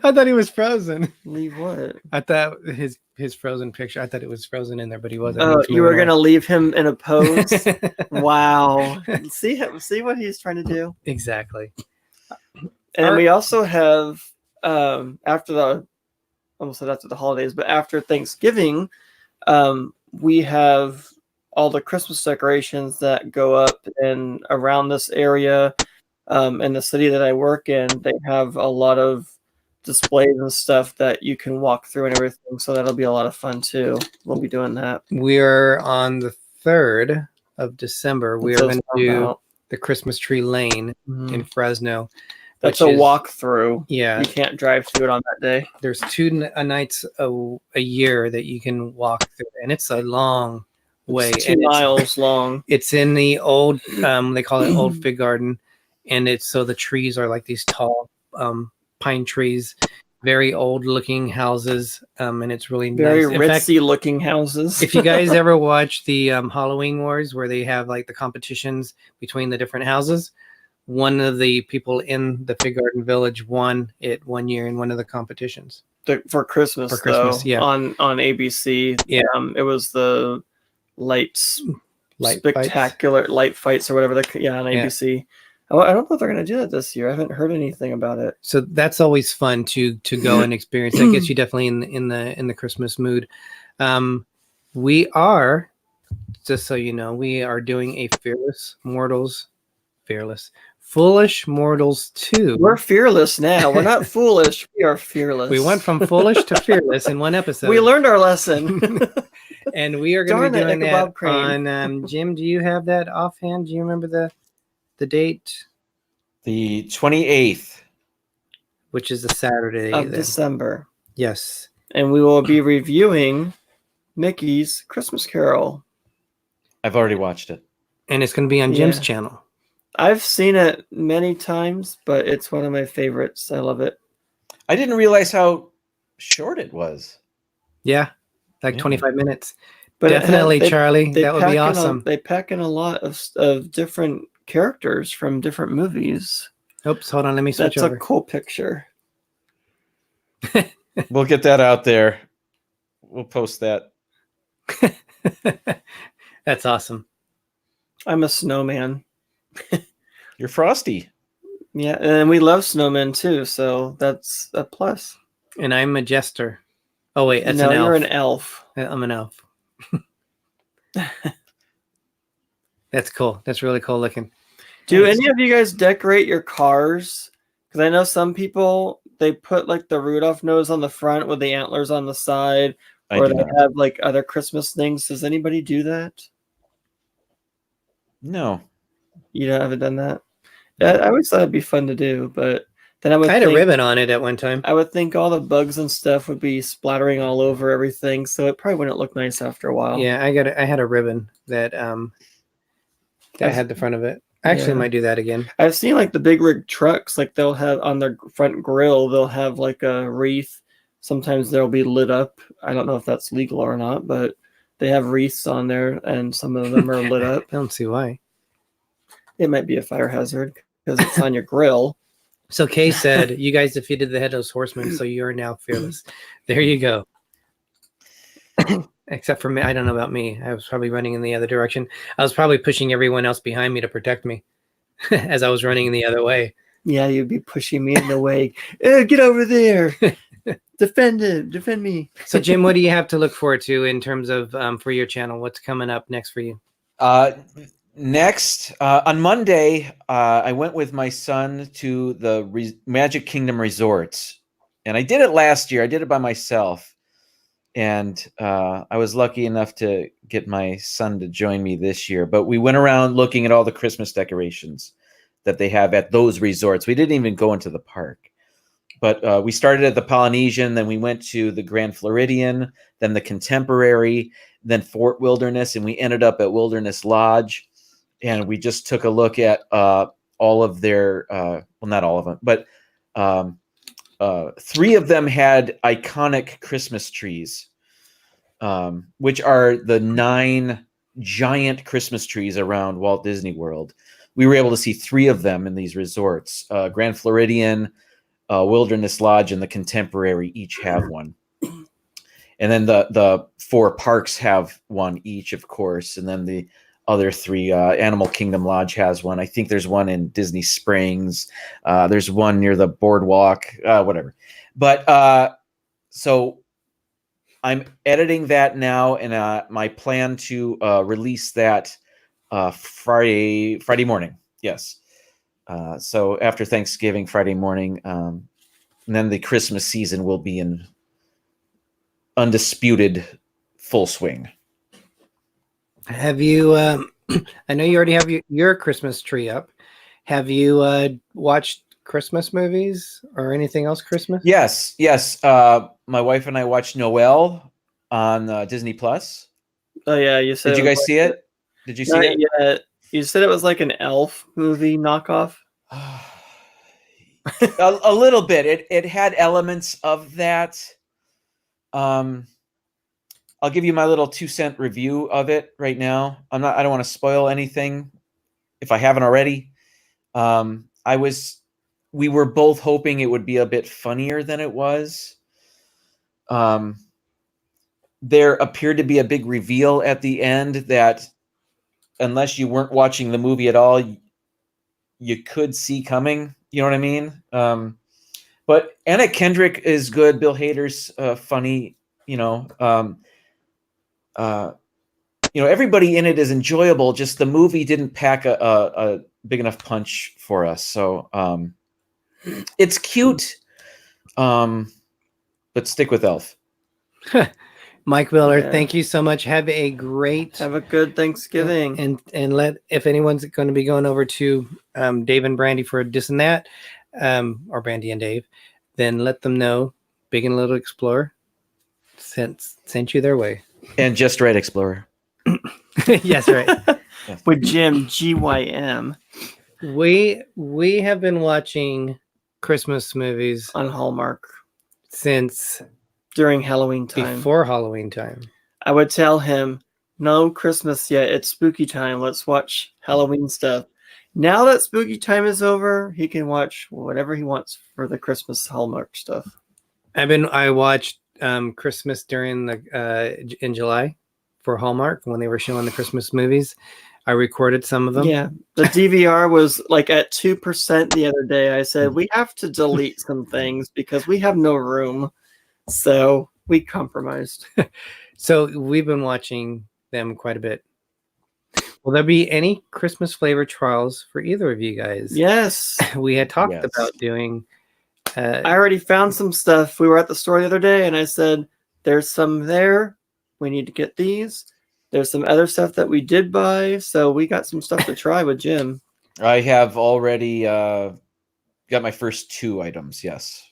I thought he was frozen. Leave what? I thought his frozen picture. I thought it was frozen in there, but he wasn't. Oh, you were gonna leave him in a pose? Wow. See what he's trying to do. Exactly. And we also have after the holidays, but after Thanksgiving, we have all the Christmas decorations that go up and around this area. In the city that I work in, they have a lot of displays and stuff that you can walk through and everything. So that'll be a lot of fun too. We'll be doing that. We're on the 3rd of December. We are going to do the Christmas Tree Lane in Fresno. That's a walkthrough. Yeah. You can't drive through it on that day. There's 2 nights a year that you can walk through, and it's a long way. It's 2 miles long. It's in the old, they call it Old Fig Garden. And it's so the trees are like these tall pine trees, very old looking houses. And it's really very nice. ritzy looking houses. If you guys ever watch the Halloween Wars where they have like the competitions between the different houses, one of the people in the Fig Garden Village won it one year in one of the competitions. For Christmas, yeah. On ABC. Yeah. It was the light spectacular fights. Light fights or whatever on ABC. Yeah. I don't know if they're going to do that this year. I haven't heard anything about it. So that's always fun to go and experience. That gets you definitely in the Christmas mood. We are, just so you know, we are doing a Fearless Foolish Mortals 2. We're fearless now. We're not foolish. We are fearless. We went from foolish to fearless in one episode. We learned our lesson. And we are going to be Darn it, doing Ichabod that Crane. on Jim. Do you have that offhand? Do you remember the date? The 28th. Which is a Saturday of then. December. Yes. And we will be reviewing Mickey's Christmas Carol. I've already watched it. And it's going to be on Jim's Yeah. channel. I've seen it many times, but it's one of my favorites. I love it. I didn't realize how short it was. Yeah. Like Yeah. 25 minutes. But Definitely, Charlie. That would be awesome. They pack in a lot of different characters from different movies. Oops, hold on. Let me switch That's over. a cool picture. We'll get that out there. We'll post that. That's awesome. I'm a snowman. You're Frosty. Yeah, and we love snowmen too, so that's a plus. And I'm a jester. Oh, wait. That's no, an elf. you're an elf. I'm an elf. That's cool. That's really cool looking. Do Thanks. any of you guys decorate your cars? Because I know some people, they put like the Rudolph nose on the front with the antlers on the side, I or do they not. have like other Christmas things. Does anybody do that? No. You haven't done that? I always thought it'd be fun to do, but then I would I had think, a ribbon on it at one time. I would think all the bugs and stuff would be splattering all over everything, so it probably wouldn't look nice after a while. Yeah, I had a ribbon that had the front of it. I actually Yeah. might do that again. I've seen like the big rig trucks, like they'll have on their front grill, they'll have like a wreath. Sometimes they'll be lit up. I don't know if that's legal or not, but they have wreaths on there, and some of them are lit up. I don't see why. It might be a fire hazard because it's on your grill. So Kay said, "You guys defeated the headless horseman, so you are now fearless." There you go. Except for me, I don't know about me. I was probably running in the other direction. I was probably pushing everyone else behind me to protect me as I was running the other way. Yeah, you'd be pushing me in the way. Get over there. Defend me. So Jim, what do you have to look forward to in terms of for your channel? What's coming up next for you? Next, on Monday, I went with my son to the Magic Kingdom resorts. And I did it last year. I did it by myself. And I was lucky enough to get my son to join me this year. But we went around looking at all the Christmas decorations that they have at those resorts. We didn't even go into the park. But we started at the Polynesian, then we went to the Grand Floridian, then the Contemporary, then Fort Wilderness, and we ended up at Wilderness Lodge. And we just took a look at all of their, well, not all of them, but 3 of them had iconic Christmas trees, which are the 9 giant Christmas trees around Walt Disney World. We were able to see 3 of them in these resorts. Grand Floridian, Wilderness Lodge, and the Contemporary each have one. And then the 4 parks have one each, of course. And then the other 3, Animal Kingdom Lodge has one. I think there's one in Disney Springs. There's one near the boardwalk, whatever. But so I'm editing that now, and my plan to release that Friday morning. Yes. So after Thanksgiving, Friday morning, and then the Christmas season will be in undisputed full swing. Have you? I know you already have your Christmas tree up. Have you watched Christmas movies or anything else Christmas? Yes. My wife and I watched Noel on Disney Plus. Oh yeah, you said. Did you guys see it? Did you see it? Yeah, you said it was like an elf movie knockoff. a little bit. It had elements of that. I'll give you my little 2-cent review of it right now. I don't want to spoil anything if I haven't already. We were both hoping it would be a bit funnier than it was. There appeared to be a big reveal at the end that, unless you weren't watching the movie at all, you could see coming. You know what I mean? But Anna Kendrick is good. Bill Hader's funny. You know, everybody in it is enjoyable. Just the movie didn't pack a big enough punch for us. So it's cute, but stick with Elf. Mike Miller, Yeah. thank you so much. Have a good Thanksgiving. And if anyone's going to be going over to Dave and Brandy for this and that, or Brandy and Dave, then let them know Big and Little Explorer sent you their way. And Just Right Explorer. Yes, right. With Jim, GYM. We have been watching Christmas movies on Hallmark since during Halloween time. Before Halloween time. I would tell him, no Christmas yet. It's spooky time. Let's watch Halloween stuff. Now that spooky time is over, he can watch whatever he wants for the Christmas Hallmark stuff. I watched Christmas during in July for Hallmark when they were showing the Christmas movies. I recorded some of them. Yeah, the DVR was like at 2% the other day. I said, we have to delete some things because we have no room. So we compromised. So we've been watching them quite a bit. Will there be any Christmas flavor trials for either of you guys? Yes. We had talked about doing. I already found some stuff. We were at the store the other day and I said, there's some there. We need to get these. There's some other stuff that we did buy. So we got some stuff to try with Jim. I have already got my first 2 items. Yes.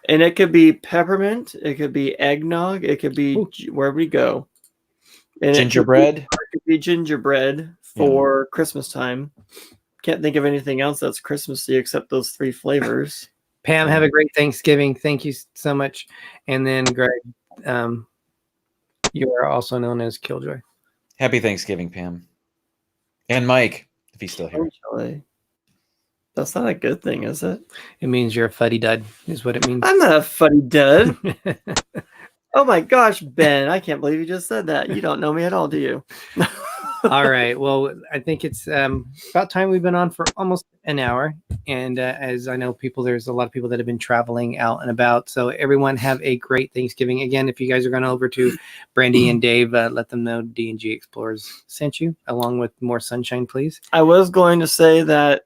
And it could be peppermint. It could be eggnog. It could be where we go. And gingerbread. It could be gingerbread for Christmas time. Can't think of anything else that's Christmassy except those 3 flavors. Pam, have a great Thanksgiving. Thank you so much. And then Greg, you are also known as Killjoy. Happy Thanksgiving, Pam. And Mike, if he's still here. Actually, that's not a good thing, is it? It means you're a fuddy-dud, is what it means. I'm not a fuddy-dud. Oh my gosh, Ben, I can't believe you just said that. You don't know me at all, do you? All right. Well, I think it's about time. We've been on for almost an hour. And as I know there's a lot of people that have been traveling out and about. So everyone have a great Thanksgiving. Again, if you guys are going over to Brandy and Dave, let them know D&G Explorers sent you, along with more sunshine, please. I was going to say that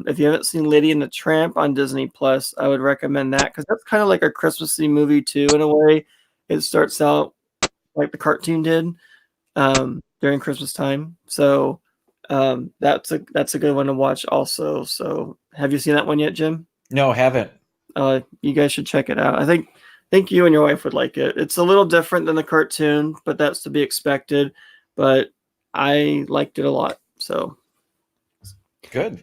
if you haven't seen Lady and the Tramp on Disney Plus, I would recommend that because that's kind of like a Christmassy movie too, in a way. It starts out like the cartoon did during Christmas time. So that's a good one to watch also. So have you seen that one yet, Jim? No, haven't. You guys should check it out. I think you and your wife would like it. It's a little different than the cartoon, but that's to be expected. But I liked it a lot. So good.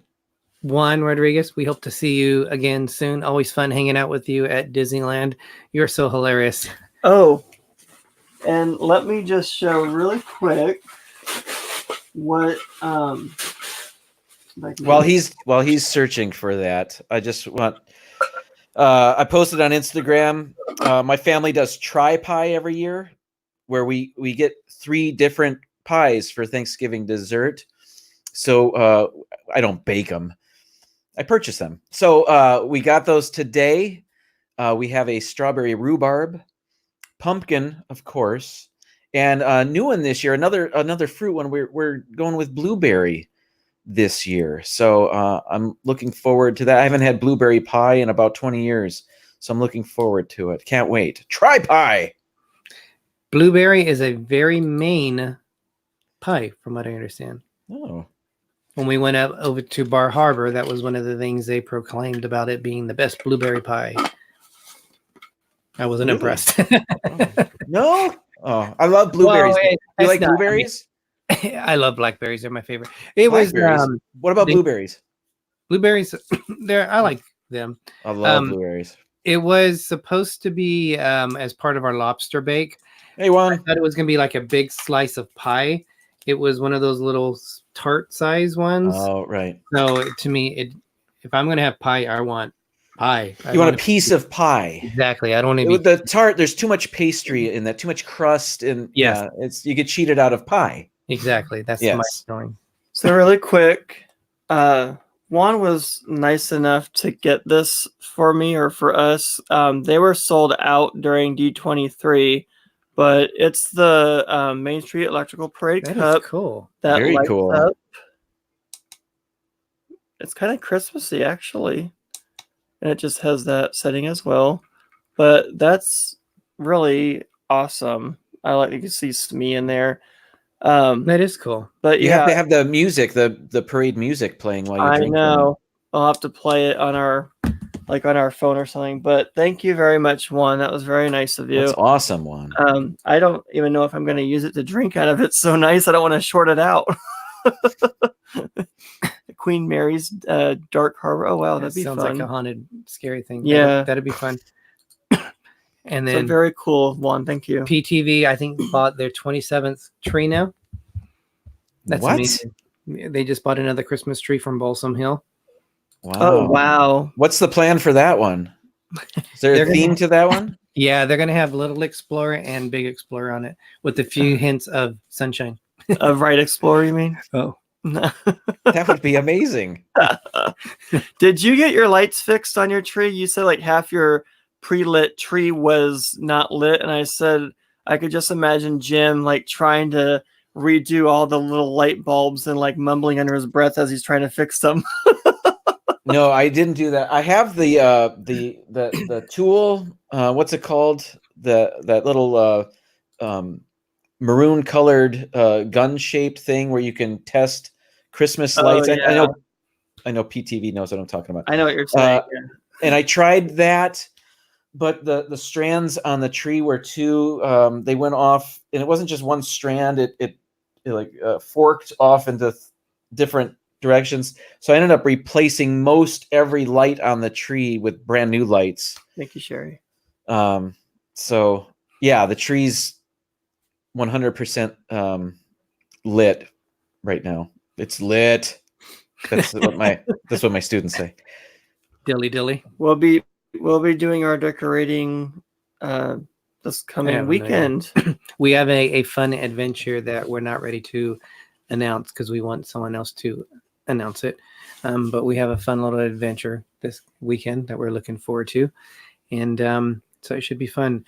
Juan Rodriguez, we hope to see you again soon. Always fun hanging out with you at Disneyland. You're so hilarious. Oh, and let me just show really quick what while he's searching for that, I just want I posted on Instagram. My family does tri-pie every year, where we get 3 different pies for Thanksgiving dessert. So I don't bake them. I purchase them. So we got those today. We have a strawberry rhubarb, pumpkin, of course, and a new one this year. Another fruit one. We're going with blueberry this year. So I'm looking forward to that. I haven't had blueberry pie in about 20 years, so I'm looking forward to it. Can't wait. Tri-pie. Blueberry is a very Maine pie, from what I understand. Oh. When we went up over to Bar Harbor, that was one of the things they proclaimed about it being the best blueberry pie. I wasn't impressed. No? Oh, I love blueberries. You like blueberries? I love blackberries. They're my favorite. It was. What about blueberries? Blueberries, I like them. I love blueberries. It was supposed to be as part of our lobster bake. Hey, Juan. I thought it was going to be like a big slice of pie. It was one of those little tart size ones. Oh, right. So to me, if I'm going to have pie, I want pie. You want a piece of pie. Exactly. I don't want to the tart. There's too much pastry in that, too much crust, and you get cheated out of pie. Exactly. That's my feeling. So really quick, Juan was nice enough to get this for me or for us. They were sold out during D23. but it's the Main Street Electrical Parade That Cup is cool. that Very lights cool. up. It's kind of Christmassy, actually, and it just has that setting as well. But that's really awesome. I like you can see Smee in there. That is cool. But You yeah, have to have the music, the parade music playing while you I drink. know. I'll have to play it on our phone or something. But thank you very much, Juan. That was very nice of you. That's awesome, Juan. I don't even know if I'm going to use it to drink out of. It's so nice. I don't want to short it out. Queen Mary's Dark Harbor. Oh wow, that'd be sounds fun. like a haunted, scary thing. Yeah, that'd be fun. And so then very cool, Juan. Thank you. PTV, I think, bought their 27th tree now. That's What? amazing. They just bought another Christmas tree from Balsam Hill. Wow. Oh wow. What's the plan for that one? Is there They're a theme to that one? Yeah, they're gonna have Little Explorer and Big Explorer on it with a few hints of sunshine. A Right Explorer, you mean? Oh, That would be amazing. Did you get your lights fixed on your tree? You said like half your pre-lit tree was not lit, and I said I could just imagine Jim like trying to redo all the little light bulbs and like mumbling under his breath as he's trying to fix them. No, I didn't do that. I have the tool. What's it called? That little maroon colored gun shaped thing where you can test Christmas lights. Yeah. I know PTV knows what I'm talking about. I know what you're saying. And I tried that, but the strands on the tree were too. They went off, and it wasn't just one strand. It forked off into different directions. So I ended up replacing most every light on the tree with brand new lights. Thank you, Sherry. So yeah, the tree's 100% lit right now. It's lit. That's what my students say. dilly dilly. We'll be doing our decorating this coming weekend. We have a fun adventure that we're not ready to announce because we want someone else to announce it. But we have a fun little adventure this weekend that we're looking forward to. And so it should be fun.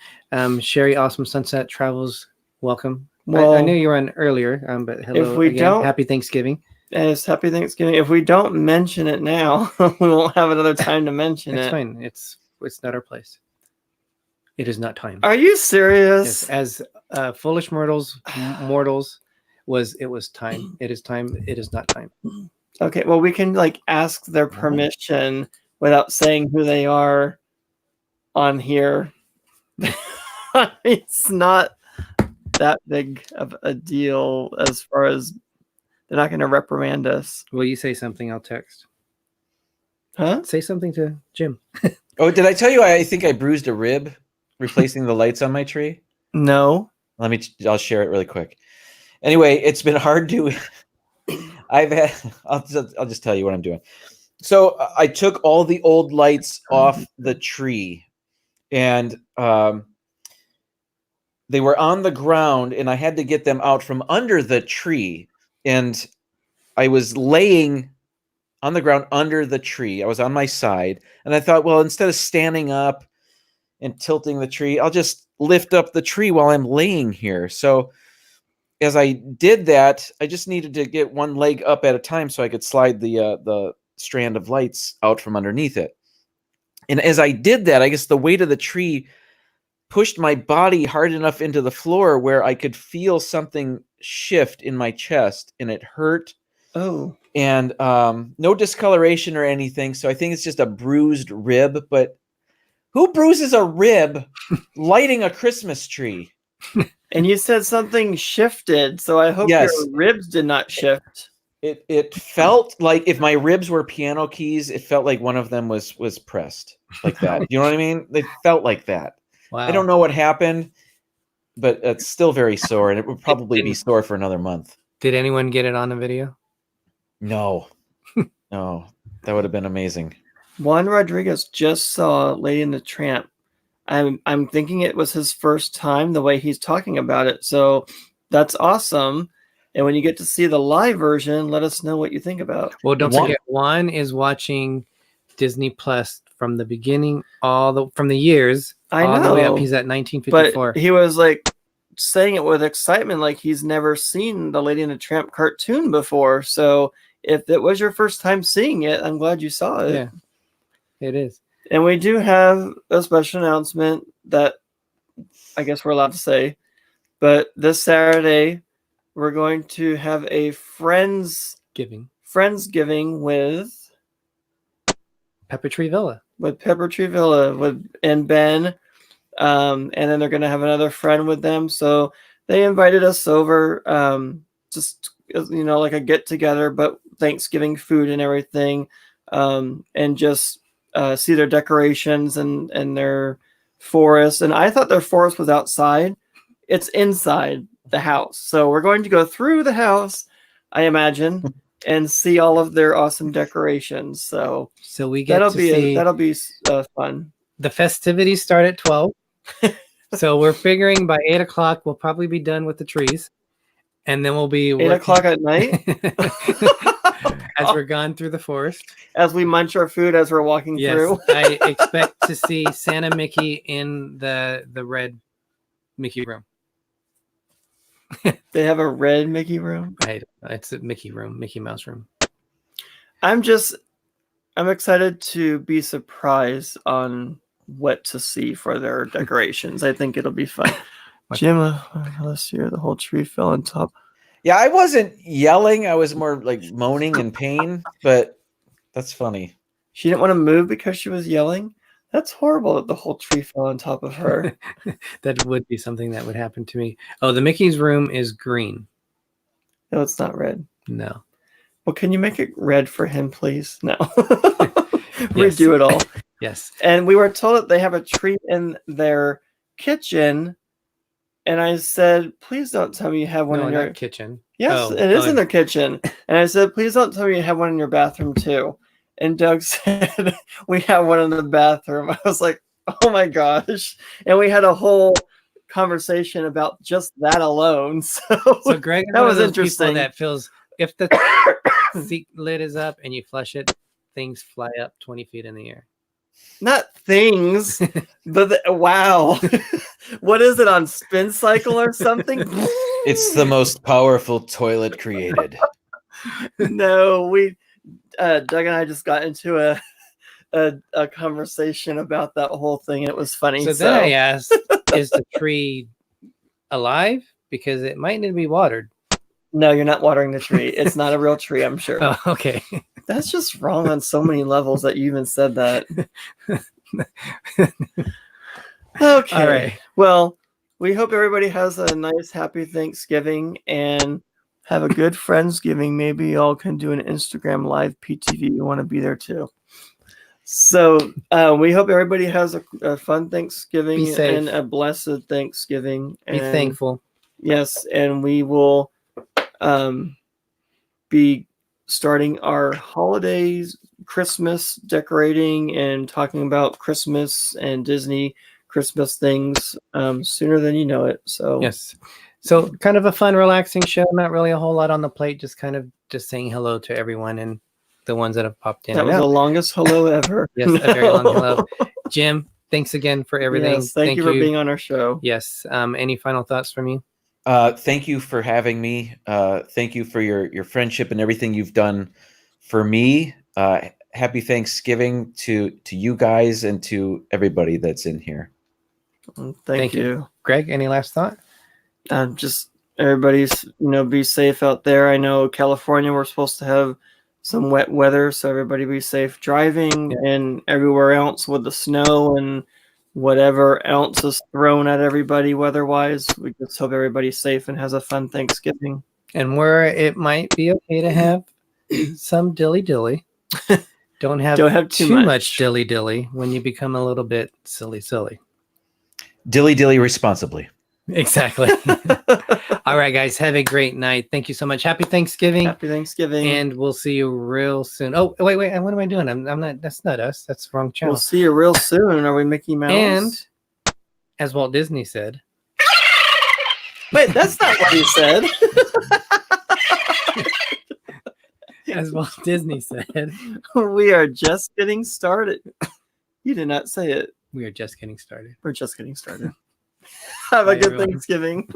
Sherry, Awesome Sunset Travels, welcome. Well, I knew you were on earlier, but hello if we again. don't- Happy Thanksgiving. And it's Happy Thanksgiving. If we don't mention it now, we won't have another time to mention It's it. fine. It's not our place. It is not time. Are you serious? Yes, as foolish mortals it was time. It is time. It is not time. Okay, well, we can like ask their permission without saying who they are on here. It's not that big of a deal as far as they're not going to reprimand us. Will you say something? I'll text. Huh? Say something to Jim. Oh, did I tell you I think I bruised a rib replacing the lights on my tree? No. I'll share it really quick. Anyway, it's been hard to I'll just tell you what I'm doing. So I took all the old lights off the tree, and they were on the ground, and I had to get them out from under the tree. And I was laying on the ground under the tree. I was on my side, and I thought, well, instead of standing up and tilting the tree, I'll just lift up the tree while I'm laying here. So as I did that, I just needed to get one leg up at a time so I could slide the strand of lights out from underneath it. And as I did that, I guess the weight of the tree pushed my body hard enough into the floor where I could feel something shift in my chest, and it hurt. Oh. And no discoloration or anything, so I think it's just a bruised rib. But who bruises a rib lighting a Christmas tree? And you said something shifted, so I hope Yes. your ribs did not shift. It felt like if my ribs were piano keys, it felt like one of them was pressed like that. You know what I mean? They felt like that. Wow. I don't know what happened, but it's still very sore, and it would probably be sore for another month. Did anyone get it on the video? No, no, that would have been amazing. Juan Rodriguez just saw Lady and the Tramp. I'm thinking it was his first time the way he's talking about it. So that's awesome. And when you get to see the live version, let us know what you think about. Well, don't forget, Juan is watching Disney Plus from the beginning, from the years I all the way up. know. He's at 1954. But he was like saying it with excitement like he's never seen the Lady and the Tramp cartoon before. So if it was your first time seeing it, I'm glad you saw it. Yeah, it is. And we do have a special announcement that I guess we're allowed to say. But this Saturday, we're going to have a Friendsgiving with Pepper Tree Villa. With Pepper Tree Villa and Ben. And then they're going to have another friend with them. So they invited us over, just, like a get together, but Thanksgiving food and everything. And just see their decorations and their forest. And I thought their forest was outside. It's inside the house. So we're going to go through the house, I imagine, and see all of their awesome decorations. So we get that'll be fun. The festivities start at 12. So we're figuring by 8 o'clock we'll probably be done with the trees, and then we'll be 8 o'clock at night as we're gone through the forest, as we munch our food as we're walking through. I expect to see Santa Mickey in the red Mickey room. They have a red Mickey room. It's a Mickey room, Mickey Mouse room. I'm excited to be surprised on what to see for their decorations. I think it'll be fun. Jim, last year the whole tree fell on top. Yeah, I wasn't yelling. I was more like moaning in pain, but that's funny. She didn't want to move because she was yelling. That's horrible that the whole tree fell on top of her. That would be something that would happen to me. Oh, the Mickey's room is green. No, it's not red. No. Well, can you make it red for him, please? No. Redo it all. Yes. And we were told that they have a tree in their kitchen. And I said, please don't tell me you have one in your kitchen. Yes, it is in their kitchen. And I said, please don't tell me you have one in your bathroom too. And Doug said, we have one in the bathroom. I was like, oh my gosh. And we had a whole conversation about just that alone. So Greg, that was interesting. That feels, if the seat lid is up and you flush it, things fly up 20 feet in the air. Not things, but wow. What is it, on Spin Cycle or something? It's the most powerful toilet created. No, Doug and I just got into a conversation about that whole thing, and it was funny. So then I asked, is the tree alive? Because it might need to be watered. No, you're not watering the tree. It's not a real tree, I'm sure. Oh, okay. That's just wrong on so many levels that you even said that. Okay. All right. Well, we hope everybody has a nice, happy Thanksgiving and have a good Friendsgiving. Maybe y'all can do an Instagram live PTV. You want to be there too. So we hope everybody has a fun Thanksgiving and a blessed Thanksgiving. Be thankful. Yes, and we will be starting our holidays, Christmas decorating, and talking about Christmas and Disney Christmas things sooner than you know it. So yes. So kind of a fun, relaxing show. Not really a whole lot on the plate. Just saying hello to everyone and the ones that have popped in. That was the longest hello ever. Yes, a very long hello. Jim, thanks again for everything. Yes, thank you for being on our show. Yes. Any final thoughts from you? Thank you for having me. Thank you for your friendship and everything you've done for me. Happy Thanksgiving to you guys and to everybody that's in here. Thank you. Greg, any last thought? Just everybody's, be safe out there. I know California, we're supposed to have some wet weather, so everybody be safe driving and everywhere else with the snow and whatever else is thrown at everybody weather-wise. We just hope everybody's safe and has a fun Thanksgiving. And where it might be okay to have some dilly-dilly, don't have too much dilly-dilly when you become a little bit silly. Dilly-dilly responsibly. Exactly. All right, guys, have a great night. Thank you so much. Happy Thanksgiving. Happy Thanksgiving. And we'll see you real soon. Oh, wait. What am I doing? I'm not. That's not us. That's the wrong channel. We'll see you real soon. Are we Mickey Mouse? And as Walt Disney said. Wait, that's not what he said. As Walt Disney said. We are just getting started. You did not say it. We are just getting started. We're just getting started. Have a Bye, good everyone. Thanksgiving.